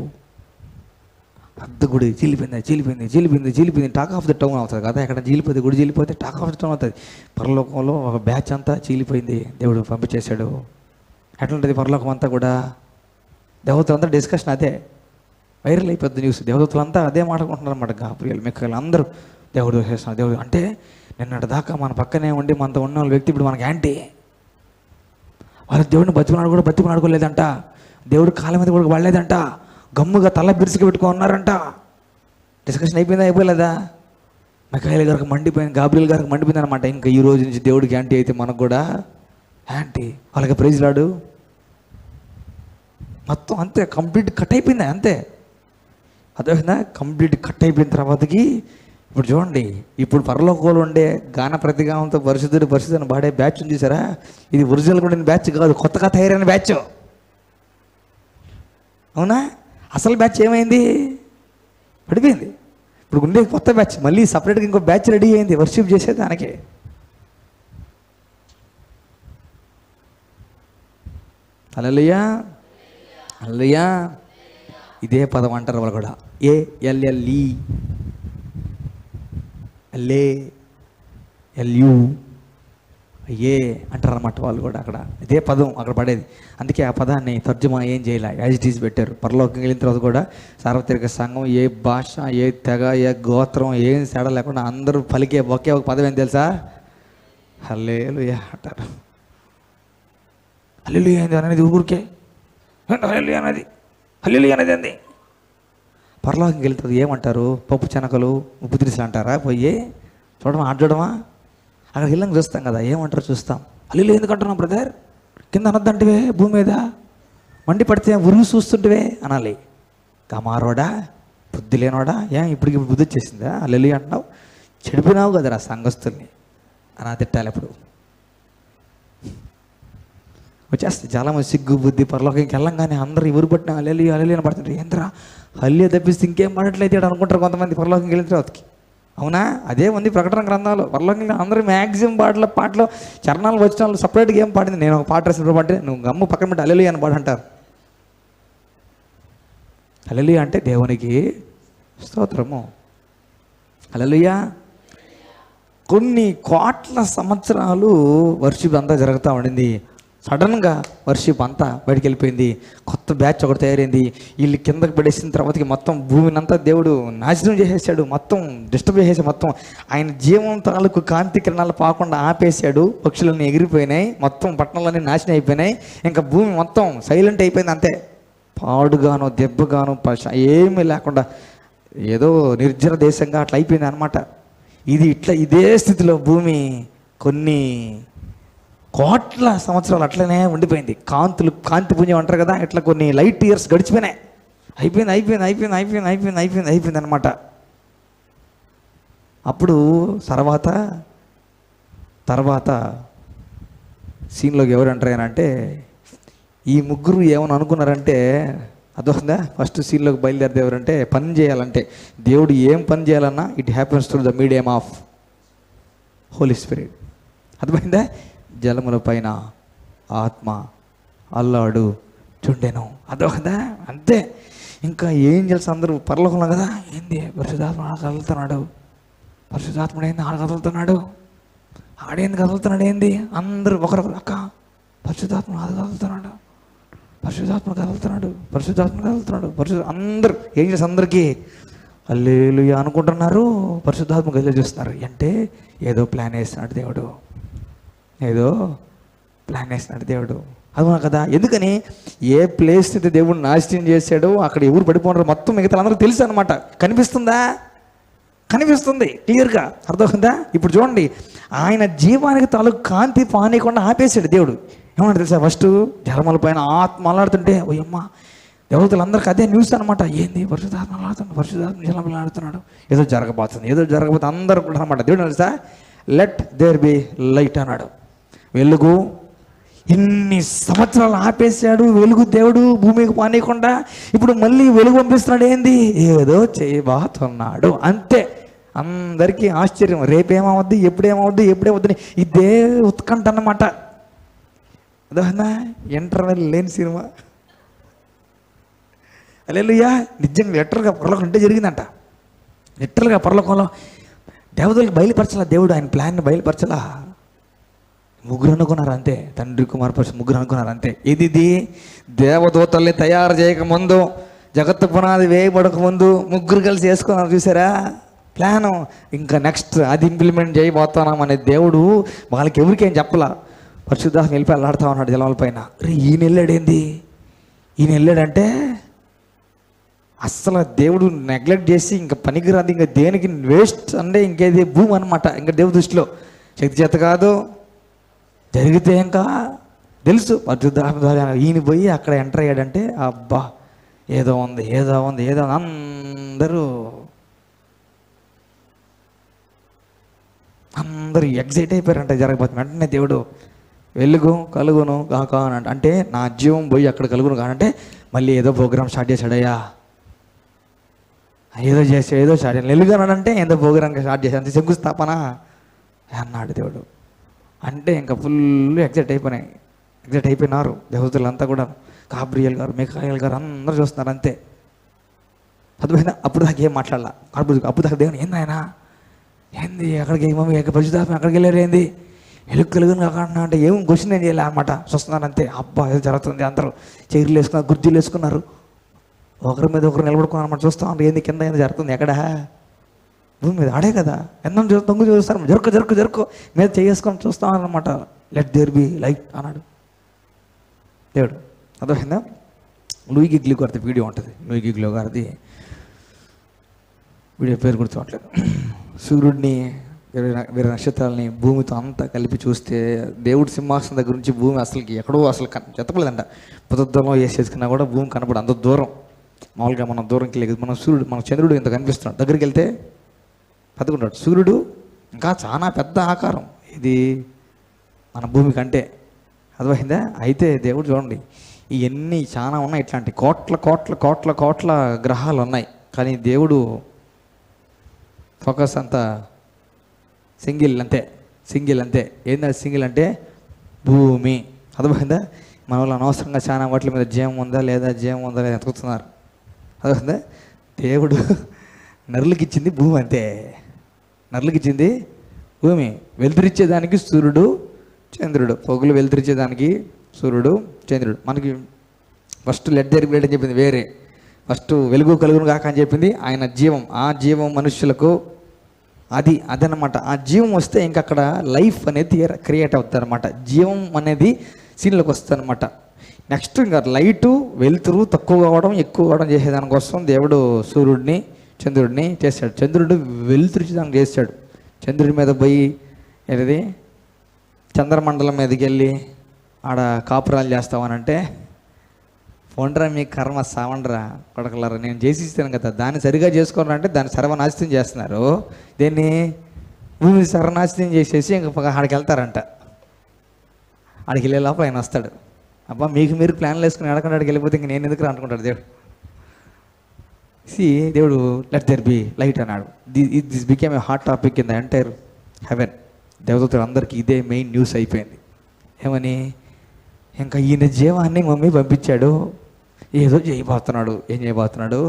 పెద్ద గుడి చీలిపోయింది. టాక్ ఆఫ్ ద టౌన్ అవుతుంది కదా. ఎక్కడ చీలిపోతే గుడి చీలిపోతే టాక్ ఆఫ్ ద టౌన్ అవుతుంది. పరలోకంలో ఒక బ్యాచ్ అంతా చీలిపోయింది, దేవుడు పంపించేశాడు. ఎట్లుంటుంది పరలోకం అంతా కూడా? దేవతలంతా డిస్కషన్ అదే, వైరల్ అయిపోద్ది న్యూస్. దేవదూతలంతా అదే మాట్లాడుకుంటున్నారు అన్నమాట. గాబ్రియల్, మికాయేలు అందరూ దేవుడు చేస్తున్నారు. దేవుడు అంటే నిన్నటి దాకా మన పక్కనే ఉండి మనతో ఉన్న వ్యక్తి ఇప్పుడు మనకి యాంటీ. వాళ్ళ దేవుడిని బతిమలాడుకోలేదంట. దేవుడు కాళ్ళ మీద కూడా పడలేదంట. గమ్ముగా తల బిరుసుకు పెట్టుకున్నారంట. డిస్కషన్ అయిపోలేదా? మికాయేలు గారికి మండిపోయింది, గాబ్రియల్ గారికి మండిపోయింది అనమాట. ఇంకా ఈ రోజు నుంచి దేవుడికి యాంటీ అయితే మనకు కూడా యాంటీ. వాళ్ళకి ప్రైజ్ రాడు. మొత్తం అంతే, కంప్లీట్ కట్ అయిపోయింది అంతే. అదేవిధంగా కంప్లీట్ కట్ అయిపోయిన తర్వాతకి ఇప్పుడు చూడండి, ఇప్పుడు పరలోకంలో ఉండే గాన ప్రతిగామంతో పరిశుద్ధుని పాడే బ్యాచ్ ఉంది చూసారా? ఇది ఒరిజినల్ కూడా బ్యాచ్ కాదు, కొత్తగా తయారైన బ్యాచ్. అవునా? అసలు బ్యాచ్ ఏమైంది? పడిపోయింది. ఇప్పుడు ఉండే కొత్త బ్యాచ్ మళ్ళీ సపరేట్గా ఇంకో బ్యాచ్ రెడీ అయింది వర్షిప్ చేసేది దానికి. హల్లెలూయా, హల్లెలూయా. ఇదే పదం అంటారు వాళ్ళు కూడా. ALLE LALU అంటారు అన్నమాట వాళ్ళు కూడా. అక్కడ ఇదే పదం అక్కడ పడేది. అందుకే ఆ పదాన్ని తర్జుమా ఏం చేయాలి, యాజ్ ఇట్ ఈజ్ పెట్టారు. పరలోకం వెళ్ళిన తర్వాత కూడా సార్వత్రిక సంఘం, ఏ భాష, ఏ తెగ, ఏ గోత్రం, ఏం తేడా లేకుండా అందరూ పలికే ఒకే ఒక పదం ఏం తెలుసా? హల్లెలూయా అంటారు. హల్లెలూయా అనేది ఊరికే హల్లెలూయా అనేది అంది. పరలోకంకి వెళ్తుంది ఏమంటారు? పప్పు చెనకలు, ఉప్పు తిరిసలు అంటారా? పోయి చూడమా? అక్కడ వెళ్ళంగా చూస్తాం కదా, ఏమంటారు చూస్తాం. హల్లెలూయా ఎందుకు అంటున్నాం బ్రదర్? కింద అనొద్దంటివే, భూమి మీద మండి పడితే ఉరుగు చూస్తుంటివే అనాలి. గమారోడా, బుద్ధి లేనోడా, ఇప్పుడు బుద్ధి వచ్చేసిందా? హల్లెలూయా అంటున్నావు, చెడిపోయినావు కదరా సంఘస్థుల్ని అనా తిట్టాలి. అప్పుడు వచ్చేస్తే చాలామంది సిగ్గు బుద్ధి. పరలోకంకి వెళ్ళంగానే అందరూ ఎవరు పట్టినా హల్లెలూయా అని పడుతుంటారు. ఏంద్రా హల్లెలూయా తప్పిస్తే ఇంకేం పడట్లేదు అనుకుంటారు కొంతమంది పరలోకంకి వెళ్ళిన తర్వాతకి. అవునా? అదే ఉంది ప్రకటన గ్రంథాలు. పరలోకంగా అందరూ మ్యాక్సిమం పాటలో చరణాలు వచ్చిన వాళ్ళు సపరేట్గా ఏం పాడింది. నేను ఒక పాట రాసిన పాటే నువ్వు గమ్ము పక్కన పెట్టి హల్లెలూయా అని పాడంటారు. హల్లెలూయా అంటే దేవునికి స్తోత్రము. హల్లెలూయా. కొన్ని కోట్ల సంవత్సరాలు వర్షిప్ అంతా జరుగుతూ ఉండింది. సడన్గా వర్షిప్ అంతా బయటికి వెళ్ళిపోయింది. కొత్త బ్యాచ్ ఒకటి తయారైంది. వీళ్ళు కిందకి పడేసిన తర్వాతకి మొత్తం భూమిని అంతా దేవుడు నాశనం చేసేసాడు. మొత్తం డిస్టర్బ్ చేసేసాడు. మొత్తం ఆయన జీవం తాలూకు కాంతి కిరణాలు పాకుండా ఆపేశాడు. పక్షులన్నీ ఎగిరిపోయినాయి. మొత్తం పట్టణాలన్నీ నాశనం అయిపోయినాయి. ఇంకా భూమి మొత్తం సైలెంట్ అయిపోయింది అంతే. పాడుగాను దెబ్బగాను ఏమీ లేకుండా ఏదో నిర్జన దేశంగా అట్లా అయిపోయింది అనమాట. ఇదే స్థితిలో భూమి కొన్ని కోట్ల సంవత్సరాలు అట్లనే ఉండిపోయింది. కాంతి పుంజం అంటారు కదా, ఇట్లా కొన్ని లైట్ ఇయర్స్ గడిచిపోయినాయి. అయిపోయింది అనమాట. అప్పుడు తర్వాత సీన్లోకి ఎవరు అంటారంటే, ఈ ముగ్గురు ఏమని అనుకున్నారంటే, అదొస్తుందా? ఫస్ట్ సీన్లోకి బయలుదేరితే ఎవరంటే, పని చేయాలంటే దేవుడు ఏం పని చేయాలన్నా it happens through the medium of holy spirit. అర్థమైందా? జలముల పైన ఆత్మ అల్లాడు చుండెను. అదొకదా? అంతే. ఇంకా ఏంజెల్స్ అందరూ పరలోకంలో కదా, ఏంది పరిశుద్ధాత్మ కదులుతున్నాడు, పరిశుద్ధాత్ముడు ఏంది ఆడ కదులుతున్నాడు, ఆడేంది కదులుతున్నాడు, ఏంది అందరూ ఒకరొకరు అక్క పరిశుద్ధాత్మ కదులుతున్నాడు, అందరూ ఏంజెల్స్ అందరికీ హల్లెలూయా అనుకుంటున్నారు. పరిశుద్ధాత్మ గదిలో చూస్తున్నారు. అంటే ఏదో ప్లాన్ వేస్తున్నాడు దేవుడు. అవునా కదా? ఎందుకని ఏ ప్లేస్ అయితే దేవుడు నాశనం చేశాడో అక్కడ ఎవరు పడిపోయినారో మొత్తం మిగతా అందరూ తెలుసు అనమాట. కనిపిస్తుందా? కనిపిస్తుంది క్లియర్గా, అర్థమవుతుందా? ఇప్పుడు చూడండి, ఆయన జీవానికి తాలూకు కాంతి పానీయకుండా ఆపేశాడు దేవుడు. ఏమన్నా తెలుసా? ఫస్ట్ జలముల పైన ఆత్మ అల్లాడుతుంటే ఓయమ్మ దేవతలందరికీ అదే న్యూస్ అనమాట. ఏంది పరిశుద్ధాత్మ అల్లాడుతున్నాడు, పరిశుద్ధాత్మ జలం అల్లాడుతున్నాడు, ఏదో జరగబోతుంది అందరూ కూడా అనమాట. దేవుడు తెలుసా, లెట్ దేర్ బి లైట్ అన్నాడు. వెలుగు. ఇన్ని సంవత్సరాలు ఆపేశాడు వెలుగు దేవుడు భూమికి పానీయకుండా. ఇప్పుడు మళ్ళీ వెలుగు పంపిస్తున్నాడు. ఏంది? ఏదో చేయబోతున్నాడు అంతే. అందరికీ ఆశ్చర్యం. రేపేమవుద్ది, ఎప్పుడేమవుద్ది ఇదే ఉత్కంఠ అన్నమాట. అదన్నా ఇంటర్వెల్ లేని సినిమా. హల్లెలూయా. నిజంగా లిటరల్గా పరలోకం అంటే జరిగిందంట. లిటరల్గా పరలోకంలో దేవతలకు బయలుపరచాల దేవుడు, ఆయన ప్లాన్ని బయలుపరచాలా. ముగ్గురు అనుకున్నారు అంతే, తండ్రి కుమార్ పరిశుద్ధ ముగ్గురు అనుకున్నారు అంతే. ఇది దేవదూతల్ని తయారు చేయకముందు, జగత్తు పునాది వేయబడక ముందు ముగ్గురు కలిసి వేసుకున్నారు. చూసారా ప్లాను? ఇంకా నెక్స్ట్ అది ఇంప్లిమెంట్ చేయబోతున్నాం అనే దేవుడు వాళ్ళకి ఎవరికేం చెప్పలా. పరిశుద్ధాత్మ వెళ్ళిపోయి అల్లాడుతూ ఉన్నాడు జలాల పైన. ఈయన వెళ్ళాడేంది? ఈయన వెళ్ళాడంటే అస్సలు దేవుడు నెగ్లెక్ట్ చేసి ఇంకా పనికిరాదు, ఇంకా దేనికి వేస్ట్ అంటే ఇంకేది భూమి అనమాట. ఇంకా దేవుడి దృష్టిలో శక్తి చేత కాదు, జరిగితే ఇంకా తెలుసు. పరిశుద్ధాత్మ ద్వారా ఈయన పోయి అక్కడ ఎంటర్ అయ్యాడంటే అబ్బా ఏదో ఉంది అందరూ ఎగ్జైట్ అయిపోయారంట జరగబోతుంది. వెంటనే దేవుడు వెలుగు కలుగును కాక అని అంటే నా జీవం పోయి అక్కడ కలుగును కానంటే మళ్ళీ ఏదో ప్రోగ్రామ్ స్టార్ట్ చేశాడయ్యా. ఏదో స్టార్ట్ చేశాడు. వెలుగు అన్నాడంటే ఏదో ప్రోగ్రామ్ స్టార్ట్ చేశాడు. అంతే శంకుస్థాపన అన్నాడు దేవుడు. అంటే ఇంకా ఫుల్ ఎగ్జైట్ అయిపోయినారు దేవతలంతా కూడా. గాబ్రియల్ గారు, మిఖాయేల్ గారు అందరూ చూస్తున్నారు అంతే. అర్థమైందా? అప్పుడు దాకా ఏం మాట్లాడాల. అప్పుడు దాకా దేవుని ఏంది ఎక్కడికి మమ్మీ పరిశుద్ధాత్మ ఎక్కడికి వెళ్ళారు, ఏంది వెలుగును కాకుండా అంటే ఏం క్వశ్చన్ ఏం చేయాలి అనమాట. చూస్తున్నారు అంతే. అబ్బా ఏదో జరుగుతుంది. అందరూ చైర్లు వేసుకున్నారు, కుర్చీలు వేసుకున్నారు, ఒకరి మీద ఒకరు నిలబడుకున్నారు అనమాట. చూస్తా ఉన్నారు ఏంది కింద ఏదో జరుగుతుంది. ఎక్కడ? భూమి మీద. ఆడే కదా ఎన్నం దొంగ చూస్తారు. జరుకు మీద చేసుకొని చూస్తా అనమాట. లెట్ దేర్ బి లైట్ అన్నాడు దేవుడు. అర్థమైందా? లూయి గిగ్లీ గారిది వీడియో ఉంటుంది. లూయి గిగ్లీ గారిది వీడియో పేరు గుర్తుపట్టలేదు. సూర్యుడిని, వేరే నక్షత్రాలని భూమితో అంతా కలిపి చూస్తే దేవుడి సింహాసనం దగ్గర నుంచి భూమి అసలుకి ఎక్కడో అసలు చెప్పలేదంట. పొద్దులో వేసేసుకున్నా కూడా భూమి కనపడదు, అంత దూరం. మామూలుగా మనం దూరంకి లేదు. మన చంద్రుడు ఇంత కనిపిస్తున్నాడు, దగ్గరికి వెళ్తే పెద్దకుంటాడు. సూర్యుడు ఇంకా చాలా పెద్ద ఆకారం ఇది మన భూమి కంటే. అర్థమైందా? అయితే దేవుడు చూడండి, ఇవన్నీ చాలా ఉన్నాయి. ఇట్లాంటి కోట్ల గ్రహాలు ఉన్నాయి. కానీ దేవుడు ఫోకస్ అంతా సింగిల్ అంతే. ఏంటంటే సింగిల్ అంటే భూమి. అర్థమైందా? మన వాళ్ళు అనవసరంగా చాలా వాటి మీద జీవం ఉందా లేదా ఎతుకుతున్నారు. అర్థమైందా? దేవుడు నరులకి ఇచ్చింది భూమి అంతే. వెలుతురిచ్చేదానికి సూర్యుడు చంద్రుడు. పొగులు వెలుతురిచ్చేదానికి సూర్యుడు చంద్రుడు. మనకి first let there be light అని చెప్పింది వేరే. ఫస్ట్ వెలుగు కలుగును కాక అని చెప్పింది ఆయన జీవం. ఆ జీవం మనుషులకు అదనమాట. ఆ జీవం వస్తే ఇంక అక్కడ లైఫ్ అనేది క్రియేట్ అవుతుంది అనమాట. జీవం అనేది సీన్లోకి వస్తుంది అనమాట. నెక్స్ట్ ఇంకా లైటు వెలుతురు తక్కువ కావడం ఎక్కువ కావడం చేసేదానికోసం దేవుడు సూర్యుడిని చంద్రుడిని చేశాడు. చంద్రుడు వెలుతురిచేదానికి చేశాడు. చంద్రుడి మీద పోయి ఏది చంద్రమండలం మీదకి వెళ్ళి ఆడ కాపురాలు చేస్తామనంటే వండరా మీ కర్మ సావండరా కొడకలరా, నేను చేసి ఇస్తాను కదా, దాన్ని సరిగా చేసుకోవాలంటే దాన్ని సర్వనాశనం చేస్తున్నారు. దీన్ని భూమి సర్వనాశనం చేసేసి ఇంకా ఆడికి వెళ్తారంట. ఆడికి వెళ్ళే లోపల ఆయన వస్తాడు. అబ్బా మీకు మీరు ప్లాన్లు వేసుకుని అడగండి, ఆడికి వెళ్ళిపోతే ఇంక నేను ఎందుకు అనుకుంటాడు దేవుడు. దేవుడు లెట్ దేర్ బి లైట్ అన్నాడు. This became a hot topic in the entire heaven. దేవదూతలు అందరికీ ఇదే మెయిన్ న్యూస్ అయిపోయింది. ఏమని? ఇంకా ఈయన జీవాన్ని మమ్మీ పంపించాడు, ఏదో చేయబోతున్నాడు. ఏం చేయబోతున్నాడు?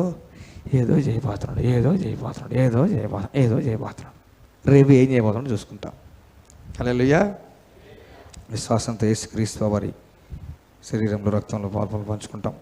ఏదో చేయబోతున్నాడు. రేపు ఏం చేయబోతున్నాడు చూసుకుంటాం. హల్లెలూయా. విశ్వాసంతో యేసుక్రీస్తు వారి శరీరంలో రక్తంలో పాలు పంచుకుంటాం.